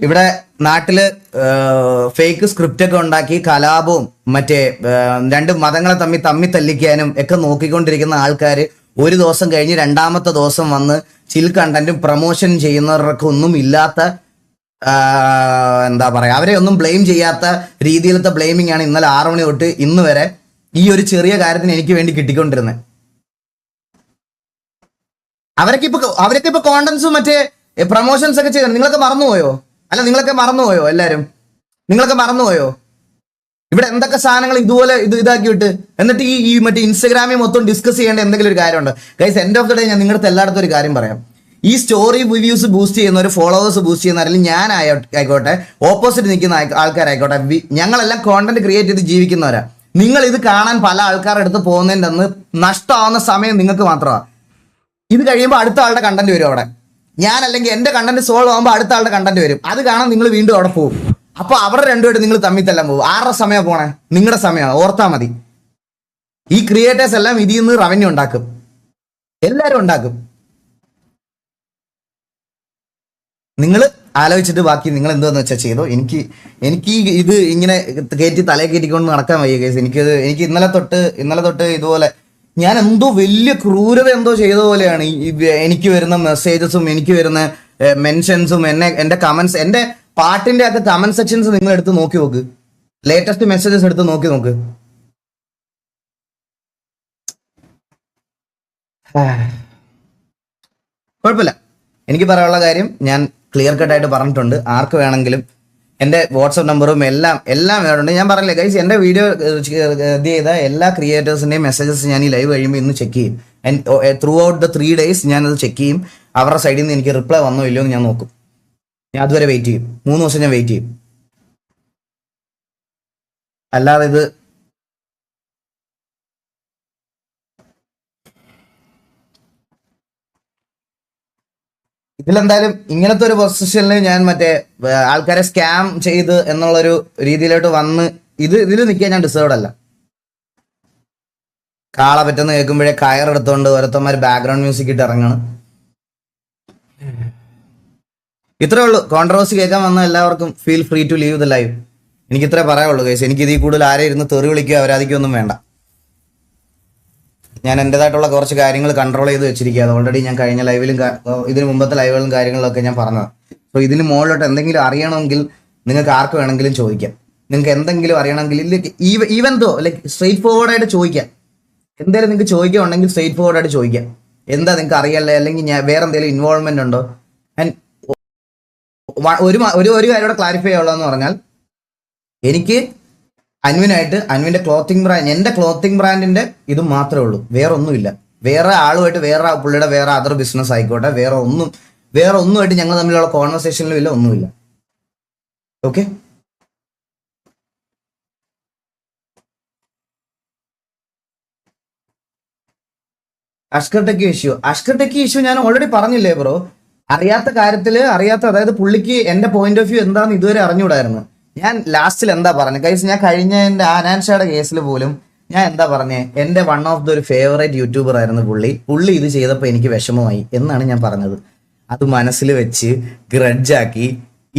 ഇവിടെ നാട്ടില് ഫേക്ക് സ്ക്രിപ്റ്റ് ഒക്കെ ഉണ്ടാക്കി കലാപവും മറ്റേ രണ്ട് മതങ്ങളെ തമ്മിൽ തല്ലിക്കാനും ഒക്കെ നോക്കിക്കൊണ്ടിരിക്കുന്ന ആൾക്കാർ ഒരു ദിവസം കഴിഞ്ഞ് രണ്ടാമത്തെ ദിവസം വന്ന് ചിൽ കണ്ടന്റും പ്രൊമോഷൻ ചെയ്യുന്നവർക്കൊന്നും ഇല്ലാത്ത എന്താ പറയാ, അവരെ ഒന്നും ബ്ലെയിം ചെയ്യാത്ത രീതിയിലത്തെ ബ്ലെയിമിംഗ് ആണ് ഇന്നലെ 6 മണി തൊട്ട് ഇന്ന് വരെ ഈ ഒരു ചെറിയ കാര്യത്തിന് എനിക്ക് വേണ്ടി കിട്ടിക്കൊണ്ടിരുന്നത്. അവരൊക്കെ ഇപ്പൊ കോണ്ടന്റ്സും മറ്റേ പ്രൊമോഷൻസ് ഒക്കെ ചെയ്യണം. നിങ്ങളൊക്കെ മറന്നുപോയോ? എല്ലാരും നിങ്ങളൊക്കെ മറന്നുപോയോ? ഇവിടെ എന്തൊക്കെ സാധനങ്ങൾ ഇതുപോലെ ഇതാക്കി വിട്ട് എന്നിട്ട് ഈ മറ്റേ ഇൻസ്റ്റാഗ്രാമിൽ മൊത്തം ഡിസ്കസ് ചെയ്യേണ്ട എന്തെങ്കിലും ഒരു കാര്യമുണ്ട്. Guys, end of the day ഞാൻ നിങ്ങളുടെ എല്ലായിടത്തും ഒരു കാര്യം പറയാം. ഈ സ്റ്റോറി വ്യൂസ് ബൂസ്റ്റ് ചെയ്യുന്ന ഒരു ഫോളോവേഴ്സ് ബൂസ്റ്റ് ചെയ്യുന്ന അല്ലെങ്കിൽ ഞാൻ ആയിക്കോട്ടെ, ഓപ്പോസിറ്റ് നിൽക്കുന്ന ആൾക്കാരായിക്കോട്ടെ, ഞങ്ങളെല്ലാം കോണ്ടന്റ് ക്രിയേറ്റ് ചെയ്ത് ജീവിക്കുന്നവരാ. നിങ്ങൾ ഇത് കാണാൻ പല ആൾക്കാരുടെ അടുത്ത് പോകുന്നതിൻ്റെ അന്ന് നഷ്ടമാവുന്ന സമയം നിങ്ങൾക്ക് മാത്രമാണ്. ഇത് കഴിയുമ്പോൾ അടുത്ത ആളുടെ കണ്ടന്റ് വരും അവിടെ. ഞാൻ അല്ലെങ്കിൽ എന്റെ കണ്ടന്റ് സോൾവ് ആകുമ്പോൾ അടുത്ത ആളുടെ കണ്ടന്റ് വരും. അത് കാണാൻ നിങ്ങൾ വീണ്ടും അവിടെ പോകും. അപ്പൊ അവരുടെ രണ്ടുപേരും നിങ്ങൾ തമ്മിൽ തല്ലാൻ പോകും. ആരുടെ സമയം പോണേ? നിങ്ങളുടെ സമയമാണ്. ഓർത്താ മതി. ഈ ക്രിയേറ്റേഴ്സ് എല്ലാം ഇതിൽ നിന്ന് റവന്യൂ ഉണ്ടാക്കും. എല്ലാവരും ഉണ്ടാക്കും. നിങ്ങൾ ആലോചിച്ചിട്ട് ബാക്കി നിങ്ങൾ എന്താന്ന് വെച്ചാൽ ചെയ്തോ. എനിക്ക് ഇത് ഇങ്ങനെ തലയെ കയറ്റിക്കൊണ്ട് നടക്കാൻ വയ്യ കേസ്. എനിക്ക് ഇന്നലെ തൊട്ട് ഇതുപോലെ ഞാൻ എന്തോ വലിയ ക്രൂരത എന്തോ ചെയ്ത പോലെയാണ് എനിക്ക് വരുന്ന മെസ്സേജസും എനിക്ക് വരുന്ന മെൻഷൻസും എന്റെ കമന്റ്സ്, എന്റെ പാട്ടിന്റെ ഒക്കെ കമന്റ് സെക്ഷൻസ് നിങ്ങൾ എടുത്ത് നോക്കി നോക്ക്. ലേറ്റസ്റ്റ് മെസ്സേജസ് എടുത്ത് നോക്ക്. കുഴപ്പമില്ല. എനിക്ക് പറയാനുള്ള കാര്യം ഞാൻ ക്ലിയർ കട്ടായിട്ട് പറഞ്ഞിട്ടുണ്ട്. ആർക്ക് വേണമെങ്കിലും എൻ്റെ വാട്സപ്പ് നമ്പറും എല്ലാം വേറുണ്ട്. ഞാൻ പറഞ്ഞില്ലേ ഗൈസ്, എൻ്റെ വീഡിയോ ഇത് ചെയ്ത എല്ലാ ക്രിയേറ്റേഴ്സിൻ്റെയും മെസ്സേജസ് ഞാൻ ഈ ലൈവ് കഴിയുമ്പോൾ ഇന്ന് ചെക്ക് ചെയ്യും. ത്രൂ ഔട്ട് ദ 3 days ഞാനത് ചെക്ക് ചെയ്യും. അവരുടെ സൈഡിൽ നിന്ന് എനിക്ക് റിപ്ലൈ വന്നോ ഇല്ലയോ എന്ന് ഞാൻ നോക്കും. ഞാൻ അതുവരെ വെയിറ്റ് ചെയ്യും. 3 ദിവസം ഞാൻ വെയിറ്റ് ചെയ്യും. അല്ലാതെ ഇതിലെന്തായാലും ഇങ്ങനത്തെ ഒരു പൊസിഷനിൽ ഞാൻ മറ്റേ ആൾക്കാരെ സ്കാം ചെയ്ത് എന്നുള്ളൊരു രീതിയിലോട്ട് വന്ന് ഇതിൽ നിൽക്കാൻ ഞാൻ ഡിസേർവ്ഡ് അല്ല. കാള പറ്റുന്ന കേൾക്കുമ്പോഴേ കയറെടുത്തോണ്ട് ഓരോരുത്തന്മാർ ബാക്ക്ഗ്രൗണ്ട് മ്യൂസിക് ഇട്ട് ഇറങ്ങണം. ഇത്രേ ഉള്ളൂ. കോൺട്രവേഴ്സി കേൾക്കാൻ വന്ന എല്ലാവർക്കും feel free to leave the live. എനിക്ക് ഇത്രേ പറയാനുള്ളൂ ഗൈസ്. എനിക്ക് ഇതിൽ കൂടുതൽ ആരെ ഇരുന്ന് തെറി വിളിക്കുക അവരാധിക്കൊന്നും വേണ്ട. ഞാൻ എൻ്റെതായിട്ടുള്ള കുറച്ച് കാര്യങ്ങൾ കൺട്രോൾ ചെയ്ത് വെച്ചിരിക്കുക. അത് ഓൾറെഡി ഞാൻ കഴിഞ്ഞ ലൈവിലും ഇതിന് മുമ്പത്തെ ലൈവുകളും കാര്യങ്ങളിലൊക്കെ ഞാൻ പറഞ്ഞത്. സോ ഇതിന് മുകളിലോട്ട് എന്തെങ്കിലും അറിയണമെങ്കിൽ നിങ്ങൾക്ക് ആർക്ക് വേണമെങ്കിലും ചോദിക്കാം. നിങ്ങൾക്ക് എന്തെങ്കിലും അറിയണമെങ്കിൽ even though like straightforward ആയിട്ട് ചോദിക്കാം. എന്തായാലും നിങ്ങൾക്ക് ചോദിക്കുകയുണ്ടെങ്കിൽ സ്ട്രെയിറ്റ് ഫോർവേഡ് ആയിട്ട് ചോദിക്കാം. എന്താ നിങ്ങൾക്ക് അറിയല്ലേ, അല്ലെങ്കിൽ ഞാൻ വേറെ എന്തെങ്കിലും ഇൻവോൾവ്മെന്റ് ഉണ്ടോ? ആൻഡ് ഒരു കാര്യം കൂടെ ക്ലാരിഫൈ ചെയ്യാനുള്ളതെന്ന് പറഞ്ഞാൽ, എനിക്ക് അൻവിന്റെ ക്ലോത്തിങ് ബ്രാൻഡ്, എന്റെ ക്ലോത്തിങ് ബ്രാൻഡിന്റെ ഇത് മാത്രമേ ഉള്ളൂ. വേറെ ഒന്നുമില്ല. വേറെ ആളുമായിട്ട് പുള്ളിയുടെ വേറെ അതർ ബിസിനസ് ആയിക്കോട്ടെ, വേറെ ഒന്നുമായിട്ട് ഞങ്ങൾ തമ്മിലുള്ള കോൺവെർസേഷനിലും ഇല്ല, ഒന്നുമില്ല. ഓക്കെ, അഷ്കർ ടെക്കി ഇഷ്യൂ ഞാൻ ഓൾറെഡി പറഞ്ഞില്ലേ ബ്രോ. അതായത് പുള്ളിക്ക് എന്റെ പോയിന്റ് ഓഫ് വ്യൂ എന്താന്ന് ഇതുവരെ അറിഞ്ഞുകൂടായിരുന്നു. ഞാൻ ലാസ്റ്റിൽ എന്താ പറഞ്ഞത് ഗൈസ്, ഞാൻ കഴിഞ്ഞ എൻ്റെ ആനാൻഷയുടെ കേസിൽ പോലും ഞാൻ എന്താ പറഞ്ഞേ, എൻ്റെ വൺ ഓഫ് ദ ഒരു ഫേവറേറ്റ് യൂട്യൂബർ ആയിരുന്നു പുള്ളി ഇത് ചെയ്തപ്പോൾ എനിക്ക് വിഷമമായി എന്നാണ് ഞാൻ പറഞ്ഞത്. അത് മനസ്സിൽ വെച്ച് ഗ്രഡ്ജാക്കി,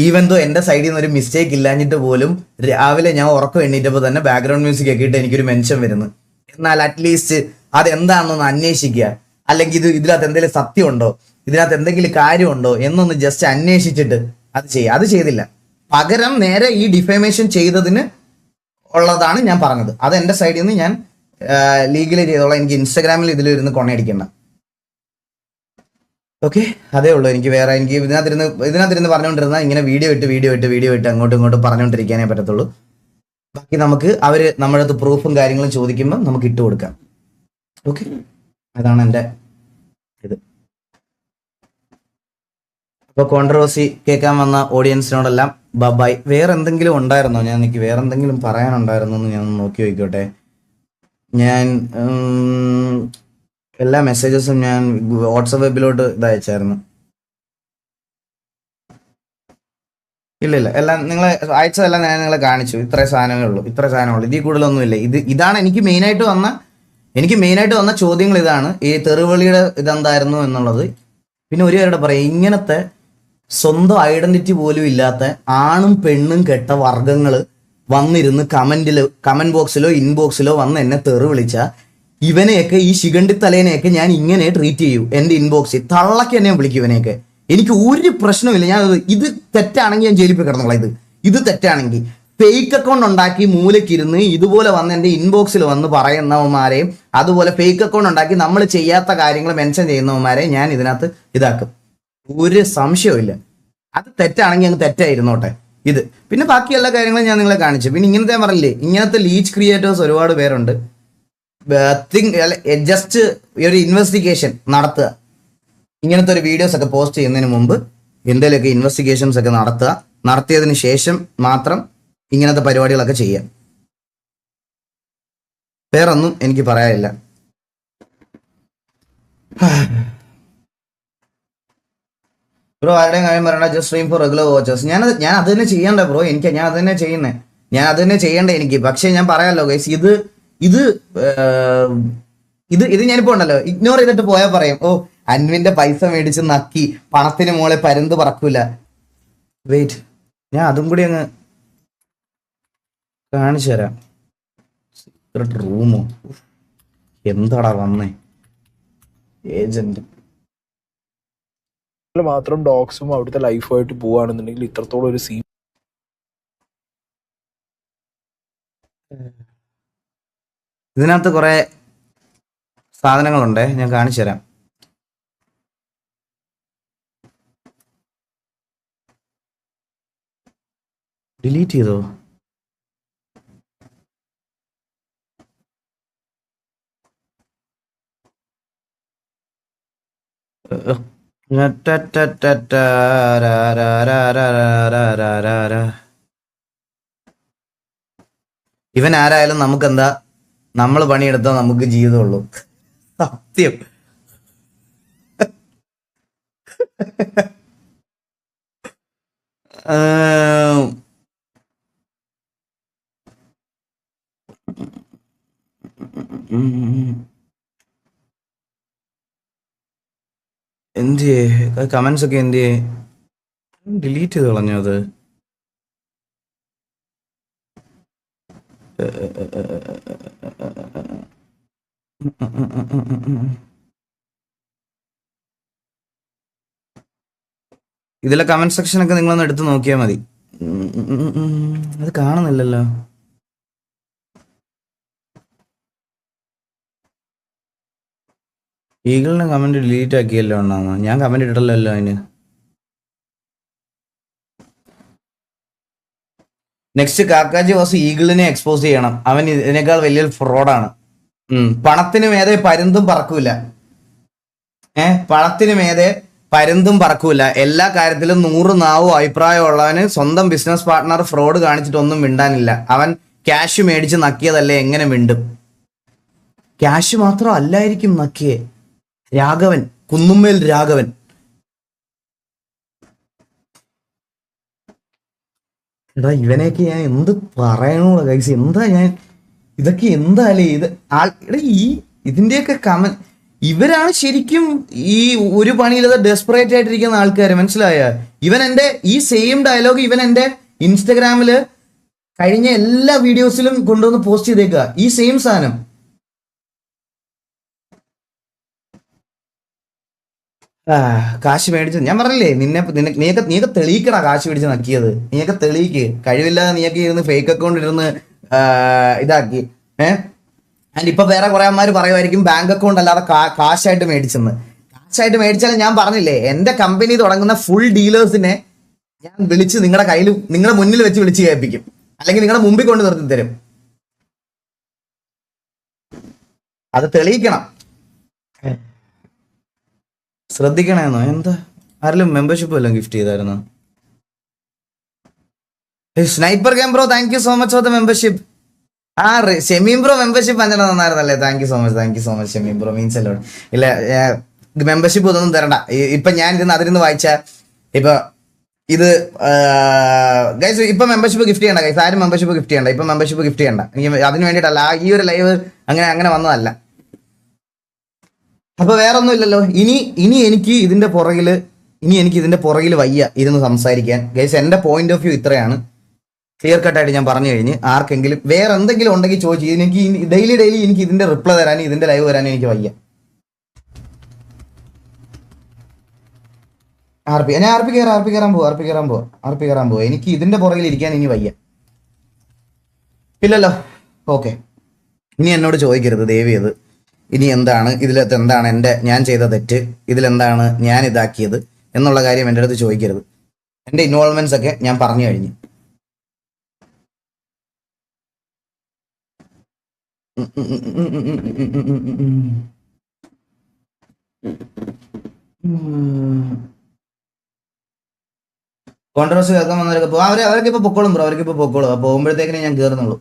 ഈവൻ ദോ എൻ്റെ സൈഡിൽ നിന്ന് ഒരു മിസ്റ്റേക്ക് ഇല്ലാഞ്ഞിട്ട് പോലും രാവിലെ ഞാൻ ഉറക്കം എണ്ണീറ്റപ്പോൾ തന്നെ ബാക്ക്ഗ്രൗണ്ട് മ്യൂസിക് ഒക്കെ ഇട്ട് എനിക്കൊരു മെൻഷൻ വരുന്നു. എന്നാൽ അറ്റ്ലീസ്റ്റ് അതെന്താണെന്നൊന്ന് അന്വേഷിക്കുക, അല്ലെങ്കിൽ ഇതിനകത്ത് എന്തെങ്കിലും സത്യമുണ്ടോ, ഇതിനകത്ത് എന്തെങ്കിലും കാര്യമുണ്ടോ എന്നൊന്ന് ജസ്റ്റ് അന്വേഷിച്ചിട്ട് അത് ചെയ്യുക. അത് ചെയ്തില്ല. പകരം നേരെ ഈ ഡിഫേമേഷൻ ചെയ്തതിന് ഉള്ളതാണ് ഞാൻ പറഞ്ഞത്. അത് എൻ്റെ സൈഡിൽ നിന്ന് ഞാൻ ലീഗലി ചെയ്തോളാം. എനിക്ക് ഇൻസ്റ്റാഗ്രാമിൽ ഇതിലിരുന്ന് കൊണയടിക്കണ്ട. ഓക്കെ, അതേ ഉള്ളൂ. എനിക്ക് ഇതിനകത്തിരുന്ന് പറഞ്ഞുകൊണ്ടിരുന്ന ഇങ്ങനെ വീഡിയോ ഇട്ട് അങ്ങോട്ടും ഇങ്ങോട്ടും പറഞ്ഞുകൊണ്ടിരിക്കാനേ പറ്റത്തുള്ളൂ. ബാക്കി നമുക്ക് നമ്മുടെ അടുത്ത് പ്രൂഫും കാര്യങ്ങളും ചോദിക്കുമ്പോൾ നമുക്ക് ഇട്ട് കൊടുക്കാം. ഓക്കെ, അതാണ് എൻ്റെ ഇത്. അപ്പോൾ കോൺട്രവേഴ്സി കേൾക്കാൻ വന്ന ഓഡിയൻസിനോടെല്ലാം ബൈ. വേറെ എന്തെങ്കിലും ഉണ്ടായിരുന്നോ? എനിക്ക് വേറെ എന്തെങ്കിലും പറയാനുണ്ടായിരുന്നോ എന്ന് ഞാൻ നോക്കി നോക്കിക്കോട്ടെ. ഞാൻ എല്ലാ മെസ്സേജസും ഞാൻ വാട്സപ്പ് വെബിലോട്ട് ഇതയച്ചായിരുന്നു. ഇല്ല, എല്ലാം നിങ്ങളെ അയച്ചതെല്ലാം ഞാൻ നിങ്ങളെ കാണിച്ചു. ഇത്ര സാധനമേ ഉള്ളൂ. ഇതിൽ കൂടുതലൊന്നുമില്ല. ഇതാണ് എനിക്ക് മെയിനായിട്ട് വന്ന ചോദ്യങ്ങൾ. ഇതാണ് ഈ തെറിവിളിയുടെ ഇതെന്തായിരുന്നു എന്നുള്ളത്. പിന്നെ ഒരു കാര്യം പറയാം, ഇങ്ങനത്തെ സ്വന്തം ഐഡന്റിറ്റി പോലും ഇല്ലാത്ത ആണും പെണ്ണും കെട്ട വർഗങ്ങൾ വന്നിരുന്ന് കമന്റ് ബോക്സിലോ ഇൻബോക്സിലോ വന്ന് എന്നെ തെറി വിളിച്ച ഇവനെയൊക്കെ ഈ ശിഖണ്ഡി തലേനെയൊക്കെ ഞാൻ ഇങ്ങനെ ട്രീറ്റ് ചെയ്യൂ. എൻ്റെ ഇൻബോക്സിൽ തള്ളക്ക് എന്നെ വിളിക്കും ഇവനെയൊക്കെ. എനിക്ക് ഒരു പ്രശ്നമില്ല. ഞാൻ ഇത് തെറ്റാണെങ്കിൽ ഞാൻ ജയിലിൽ പോയി കിടന്നോളാം. ഇത് തെറ്റാണെങ്കിൽ ഫേക്ക് അക്കൗണ്ട് ഉണ്ടാക്കി മൂലക്കിരുന്ന് ഇതുപോലെ വന്ന് എൻ്റെ ഇൻബോക്സിൽ വന്ന് പറയുന്നവന്മാരെയും അതുപോലെ ഫേക്ക് അക്കൗണ്ട് ഉണ്ടാക്കി നമ്മൾ ചെയ്യാത്ത കാര്യങ്ങൾ മെൻഷൻ ചെയ്യുന്നവന്മാരെയും ഞാൻ ഇതിനകത്ത് ഇതാക്കും. ഒരു സംശയവും. അത് തെറ്റാണെങ്കിൽ അങ്ങ് തെറ്റായിരുന്നോട്ടെ. ഇത് പിന്നെ ബാക്കി എല്ലാ കാര്യങ്ങളും ഞാൻ നിങ്ങളെ കാണിച്ചു. പിന്നെ ഇങ്ങനത്തെ പറഞ്ഞില്ലേ, ഇങ്ങനത്തെ ലീച്ച് ക്രിയേറ്റേഴ്സ് ഒരുപാട് പേരുണ്ട്. ജസ്റ്റ് ഒരു ഇൻവെസ്റ്റിഗേഷൻ നടത്തുക. ഇങ്ങനത്തെ ഒരു വീഡിയോസ് ഒക്കെ പോസ്റ്റ് ചെയ്യുന്നതിന് മുമ്പ് എന്തെങ്കിലുമൊക്കെ ഇൻവെസ്റ്റിഗേഷൻസ് ഒക്കെ നടത്തിയതിന് ശേഷം മാത്രം ഇങ്ങനത്തെ പരിപാടികളൊക്കെ ചെയ്യാം. വേറൊന്നും എനിക്ക് പറയാനില്ല. ബ്രോ ആരുടെയും കാര്യം പറയണ്ട, just stream for regular watchers. ഞാൻ അത് തന്നെ ചെയ്യണ്ട ബ്രോ. ഞാൻ അത് തന്നെ ചെയ്യുന്നേ. ഞാൻ അത് തന്നെ ചെയ്യണ്ടേ എനിക്ക്. പക്ഷെ ഞാൻ പറയാമല്ലോ ഗൈസ്, ഇത് ഞാനിപ്പോ ഉണ്ടല്ലോ ഇഗ്നോർ ചെയ്തിട്ട് പോയാൽ പറയും, ഓ അൻവിന്റെ പൈസ മേടിച്ച് നക്കി, പണത്തിന് മോളെ പരുന്ത് പറക്കൂല. വെയിറ്റ്, ഞാൻ അതും കൂടി അങ്ങ് കാണിച്ചു തരാം. സീക്രട്ട് റൂമോ, എന്താടാ വന്നേ ഏജന്റ്. മാത്രം ഡോഗ്സും അവിടുത്തെ ലൈഫുമായിട്ട് പോവുകയാണെന്നുണ്ടെങ്കിൽ ഇത്രത്തോളം ഒരു സീൻ. ഇതിനകത്ത് കുറെ സാധനങ്ങളുണ്ട്, ഞാൻ കാണിച്ചു തരാം. ഡിലീറ്റ് ചെയ്തോ? ഇവൻ ആരായാലും നമുക്കെന്താ, നമ്മൾ പണിയെടുത്താൽ നമുക്ക് ജീവിതമുള്ളൂ. സത്യം. എന്ത് കമന്റ്സ് ഒക്കെ എന്ത് ഡിലീറ്റ് ചെയ്ത് കളഞ്ഞു? അത് ഇതിലെ കമന്റ് സെക്ഷൻ ഒക്കെ നിങ്ങളൊന്ന് എടുത്ത് നോക്കിയാൽ മതി. അത് കാണുന്നില്ലല്ലോ. ഈഗിളിന് കമന്റ് ഡിലീറ്റ് ആക്കിയല്ലോ ഉണ്ടാവുക. ഞാൻ കമന്റ് ഇടല്ലോ അതിന്. നെക്സ്റ്റ് കാക്കാജി വാസു ഈഗിളിനെ എക്സ്പോസ് ചെയ്യണം. അവൻ ഇതിനേക്കാൾ വലിയൊരു ഫ്രോഡാണ്. പണത്തിന് മേതെ പരുന്തും പറക്കൂല. പണത്തിന് മേതെ പരുന്തും പറക്കൂല. എല്ലാ കാര്യത്തിലും 100 നാവും അഭിപ്രായമുള്ളവന് സ്വന്തം ബിസിനസ് പാർട്ട്ണർ ഫ്രോഡ് കാണിച്ചിട്ടൊന്നും മിണ്ടാനില്ല. അവൻ ക്യാഷ് മേടിച്ച് നക്കിയതല്ലേ, എങ്ങനെ മിണ്ടും? ക്യാഷ് മാത്രം അല്ലായിരിക്കും നക്കിയേ. രാഘവൻ, കുന്നുമ്മേൽ രാഘവൻ. എടാ ഇവനെയൊക്കെ ഞാൻ എന്ത് പറയണോ ഗൈസ്? എന്താ ഞാൻ ഇതൊക്കെ എന്താലേ ഇത് ഇതിന്റെയൊക്കെ കമന്റ്. ഇവരാണ് ശരിക്കും ഈ ഒരു പണിയില്ലാതെ ഡെസ്പറേറ്റ് ആയിട്ടിരിക്കുന്ന ആൾക്കാർ. മനസ്സിലായ? ഇവൻ എൻ്റെ ഈ സെയിം ഡയലോഗ് ഇവൻ എൻ്റെ ഇൻസ്റ്റഗ്രാമില് കഴിഞ്ഞ എല്ലാ വീഡിയോസിലും കൊണ്ടുവന്ന് പോസ്റ്റ് ചെയ്തേക്കുക. ഈ സെയിം സാധനം. കാശ് മേടിച്ച് ഞാൻ പറഞ്ഞില്ലേ, നീയൊക്കെ തെളിയിക്കടാ കാശ് മേടിച്ച് നക്കിയത്. നീയൊക്കെ തെളിയിക്ക്. കഴിവില്ലാതെ നീയൊക്കെ ഇരുന്ന് ഫേക്ക് അക്കൗണ്ട് ഇരുന്ന് ഇതാക്കി. ആൻഡ് ഇപ്പൊ വേറെ കുറെ അമ്മമാർ പറയുമായിരിക്കും ബാങ്ക് അക്കൗണ്ട് അല്ലാതെ കാശായിട്ട് മേടിച്ചെന്ന്. കാശായിട്ട് മേടിച്ചാൽ ഞാൻ പറഞ്ഞില്ലേ, എന്റെ കമ്പനി തുടങ്ങുന്ന ഫുൾ ഡീലേഴ്സിനെ ഞാൻ വിളിച്ച് നിങ്ങളുടെ മുന്നിൽ വെച്ച് വിളിച്ച് കേൾപ്പിക്കും. അല്ലെങ്കിൽ നിങ്ങളുടെ മുമ്പിൽ കൊണ്ട് നിർത്തി തരും. അത് തെളിയിക്കണം. ശ്രദ്ധിക്കണേന്നോ? എന്താ ആരെങ്കിലും മെമ്പർഷിപ്പ് വല്ലതും ഗിഫ്റ്റ് ചെയ്തായിരുന്നോ? Sniper game bro, thank you so much for the membership. Shameem bro membership അഞ്ചെണ്ണം തന്നായിരുന്നല്ലേ? Thank you so much Shameem bro, means അല്ലോ. ഇല്ല മെമ്പർഷിപ്പ് ഇതൊന്നും തരണ്ട. ഇപ്പൊ ഞാൻ അതിരുന്ന് വായിച്ച ഇപ്പൊ ഇത് ഗൈസ് ഇപ്പൊ മെമ്പർഷിപ്പ് ഗിഫ്റ്റ് ചെയ്യണ്ട ഗൈസ്. ആരും മെമ്പർഷിപ്പ് ഗിഫ്റ്റ് ചെയ്യണ്ട. ഇപ്പൊ മെമ്പർഷിപ്പ് ഗിഫ്റ്റ് ചെയ്യണ്ട. അതിന് വേണ്ടിയിട്ടല്ല ഈ ഒരു ലൈവ് അങ്ങനെ വന്നതല്ല. അപ്പൊ വേറൊന്നും ഇല്ലല്ലോ. ഇനി എനിക്ക് ഇതിന്റെ പുറകില് വയ്യ ഇരുന്ന് സംസാരിക്കാൻ ഗൈസ്. എന്റെ പോയിന്റ് ഓഫ് വ്യൂ ഇത്രയാണ്. ക്ലിയർ കട്ടായിട്ട് ഞാൻ പറഞ്ഞു കഴിഞ്ഞ് ആർക്കെങ്കിലും വേറെ എന്തെങ്കിലും ഉണ്ടെങ്കിൽ ചോദിച്ചു. എനിക്ക് ഡെയിലി എനിക്ക് ഇതിന്റെ റിപ്ലൈ തരാനും ഇതിന്റെ ലൈവ് വരാനും എനിക്ക് വയ്യ. ഞാൻ ആർ പി കയറാൻ പോവാ. എനിക്ക് ഇതിന്റെ പുറകിൽ ഇരിക്കാൻ ഇനി വയ്യ. ഇല്ലല്ലോ. ഓക്കെ, ഇനി എന്നോട് ചോദിക്കരുത് ദേവി അത് ഇനി എന്താണ് ഇതിലകത്ത് എന്താണ് ഞാൻ ചെയ്ത തെറ്റ്, ഇതിലെന്താണ് ഞാൻ ഇതാക്കിയത് എന്നുള്ള കാര്യം എൻ്റെ അടുത്ത് ചോദിക്കരുത്. എൻ്റെ ഇൻവോൾവ്മെന്റ്സ് ഒക്കെ ഞാൻ പറഞ്ഞു കഴിഞ്ഞു. കോൺട്രവേഴ്സി കേൾക്കാൻ വന്നവരൊക്കെ പോകും. അവരൊക്കെ ഇപ്പൊ പൊക്കോളും ബ്രോ, അവർക്ക് ഇപ്പൊ പൊക്കോളും. പോകുമ്പോഴത്തേക്കിനെ ഞാൻ കയറുന്നുള്ളൂ.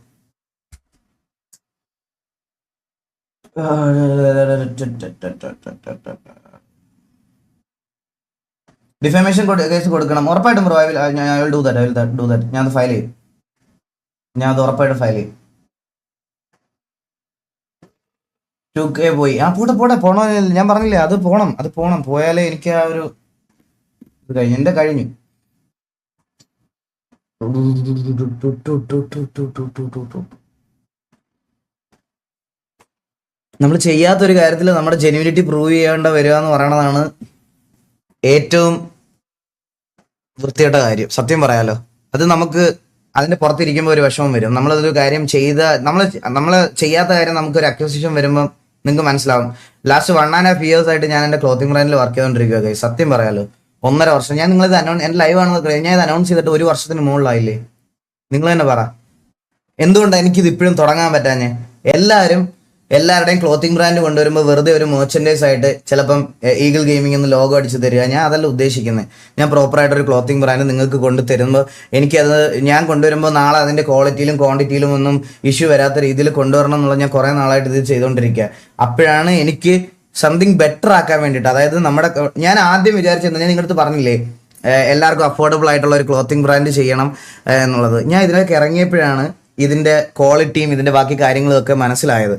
ഡിഫമേഷൻ കേസ് കൊടുക്കണം ഉറപ്പായിട്ടും bro. I will do that. ഞാൻ അത് ഫയൽ ചെയ്യും. ഞാൻ അത് ഉറപ്പായിട്ടും ഫയൽ ചെയ്യും. 2K പോയി. പോണോ? ഞാൻ പറഞ്ഞില്ലേ അത് പോണം. പോയാലേ എനിക്ക് ആ ഒരു ഇത് കഴിഞ്ഞു. എന്റെ കഴിഞ്ഞു. നമ്മൾ ചെയ്യാത്തൊരു കാര്യത്തിൽ നമ്മുടെ ജെന്യൂനിറ്റി പ്രൂവ് ചെയ്യേണ്ട വരിക എന്ന് പറയണതാണ് ഏറ്റവും വൃത്തികെട്ട കാര്യം. സത്യം പറയാലോ, അത് നമുക്ക് അതിന്റെ പുറത്തിരിക്കുമ്പോൾ ഒരു വിഷമം വരും. നമ്മളതൊരു കാര്യം നമ്മൾ ചെയ്യാത്ത കാര്യം നമുക്കൊരു അക്യൂസിഷൻ വരുമ്പോൾ നിങ്ങൾക്ക് മനസ്സിലാവും. ലാസ്റ്റ് 1.5 years ആയിട്ട് ഞാൻ എൻ്റെ ക്ലോത്തിങ് ബ്രാൻഡിൽ വർക്ക് ചെയ്തുകൊണ്ടിരിക്കുക. സത്യം പറയാലോ, 1.5 വർഷം. ഞാൻ നിങ്ങളിത് എൻ്റെ ലൈവ് ആണെന്ന് ഞാൻ ഇത് അനൗൺസ് ചെയ്തിട്ട് 1 വർഷത്തിന് മുകളിലായില്ലേ? നിങ്ങൾ തന്നെ പറ, എന്തുകൊണ്ടാണ് എനിക്കിത് ഇപ്പോഴും തുടങ്ങാൻ പറ്റാഞ്ഞേ? എല്ലാവരുടെയും ക്ലോത്തിങ് ബ്രാൻഡ് കൊണ്ടുവരുമ്പോൾ വെറുതെ ഒരു മെർച്ചൻഡൈസ് ആയിട്ട് ചിലപ്പം ഈഗിൾ ഗെയിമിംഗ് എന്ന് ലോഗോ അടിച്ച് തരിക. ഞാൻ അതല്ല ഉദ്ദേശിക്കുന്നത്. ഞാൻ പ്രോപ്പറായിട്ടൊരു ക്ലോത്തിങ് ബ്രാൻഡ് നിങ്ങൾക്ക് കൊണ്ടു തരുമ്പോൾ എനിക്കത് ഞാൻ കൊണ്ടുവരുമ്പോൾ നാളെ അതിൻ്റെ ക്വാളിറ്റിയിലും ക്വാണ്ടിറ്റിയിലും ഒന്നും ഇഷ്യൂ വരാത്ത രീതിയിൽ കൊണ്ടുവരണം എന്നുള്ള ഞാൻ കുറേ നാളായിട്ട് ഇത് ചെയ്തുകൊണ്ടിരിക്കുക. അപ്പോഴാണ് എനിക്ക് സംതിങ് ബെറ്റർ ആക്കാൻ വേണ്ടിയിട്ട്, അതായത് ഞാൻ ആദ്യം വിചാരിച്ചത്, ഞാൻ നിങ്ങളുടെ അടുത്ത് പറഞ്ഞില്ലേ എല്ലാവർക്കും അഫോർഡബിൾ ആയിട്ടുള്ള ഒരു ക്ലോത്തിങ് ബ്രാൻഡ് ചെയ്യണം എന്നുള്ളത്. ഞാൻ ഇതിലേക്ക് ഇറങ്ങിയപ്പോഴാണ് ഇതിൻ്റെ ക്വാളിറ്റിയും ഇതിൻ്റെ ബാക്കി കാര്യങ്ങളും ഒക്കെ മനസ്സിലായത്.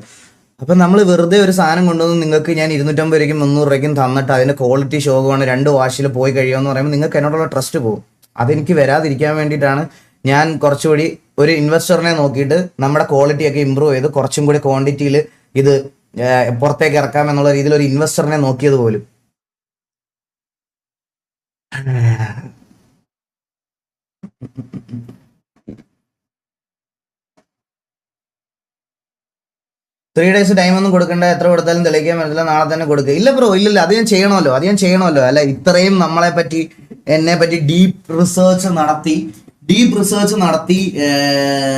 അപ്പം നമ്മൾ വെറുതെ ഒരു സാധനം കൊണ്ടുവന്ന് നിങ്ങൾക്ക് ഞാൻ 250 രൂപയ്ക്കും 300 രൂപയ്ക്കും തന്നിട്ട് അതിൻ്റെ ക്വാളിറ്റി ശോകമാണ് 2 വാഷിൽ പോയി കഴിയുമെന്ന് പറയുമ്പോൾ നിങ്ങൾക്ക് എന്നോടുള്ള ട്രസ്റ്റ് പോകും. അതെനിക്ക് വരാതിരിക്കാൻ വേണ്ടിയിട്ടാണ് ഞാൻ കുറച്ചുകൂടി ഒരു ഇൻവെസ്റ്ററിനെ നോക്കിയിട്ട് നമ്മുടെ ക്വാളിറ്റിയൊക്കെ ഇമ്പ്രൂവ് ചെയ്ത് കുറച്ചും കൂടി ക്വാണ്ടിറ്റിയിൽ ഇത് പുറത്തേക്ക് ഇറക്കാം എന്നുള്ള രീതിയിൽ ഒരു ഇൻവെസ്റ്ററിനെ നോക്കിയത് പോലും. ത്രീ ഡേയ്സ് ടൈം ഒന്നും കൊടുക്കണ്ട, എത്ര കൊടുത്താലും തെളിയിക്കാൻ പറ്റില്ല, നാളെ തന്നെ കൊടുക്കുക. ഇല്ല ബ്രോ, ഇല്ലില്ല, അത് ഞാൻ ചെയ്യണമല്ലോ. അല്ല, ഇത്രയും എന്നെ പറ്റി ഡീപ്പ് റിസർച്ച് നടത്തി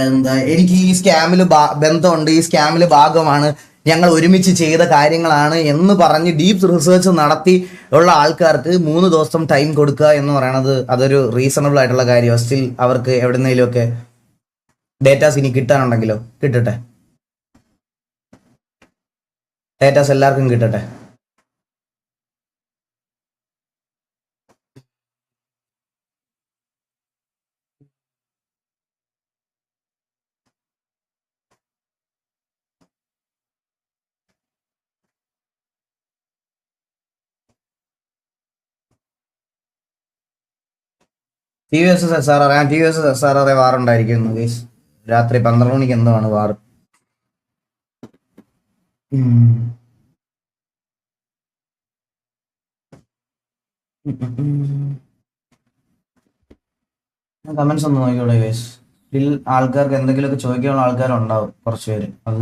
എന്താ എനിക്ക് ഈ സ്കാമിൽ ബന്ധമുണ്ട്, ഈ സ്കാമിൽ ഭാഗമാണ്, ഞങ്ങൾ ഒരുമിച്ച് ചെയ്ത കാര്യങ്ങളാണ് എന്ന് പറഞ്ഞ് ഡീപ്പ് റിസർച്ച് നടത്തി ഉള്ള ആൾക്കാർക്ക് 3 ദിവസം ടൈം കൊടുക്കുക എന്ന് പറയണത് അതൊരു റീസണബിൾ ആയിട്ടുള്ള കാര്യമാണ്. സ്റ്റിൽ അവർക്ക് എവിടെന്നെങ്കിലും ഒക്കെ ഡേറ്റാസ് ഇനി കിട്ടാനുണ്ടെങ്കിലോ കിട്ടട്ടെ, ഡേറ്റാസ് എല്ലാവർക്കും കിട്ടട്ടെ. TVS വാറുണ്ടായിരിക്കുന്നു ഗൈസ്. രാത്രി 12 മണിക്ക് എന്തോ ആണ് വാർ. കമന്റ്സ് ഒന്ന് നോക്കിയോടെ ഗൈസ്. സ്റ്റിൽ ആൾക്കാർക്ക് എന്തെങ്കിലുമൊക്കെ ചോദിക്കാനുള്ള ആൾക്കാരുണ്ടാവും കുറച്ച് പേര്. അത്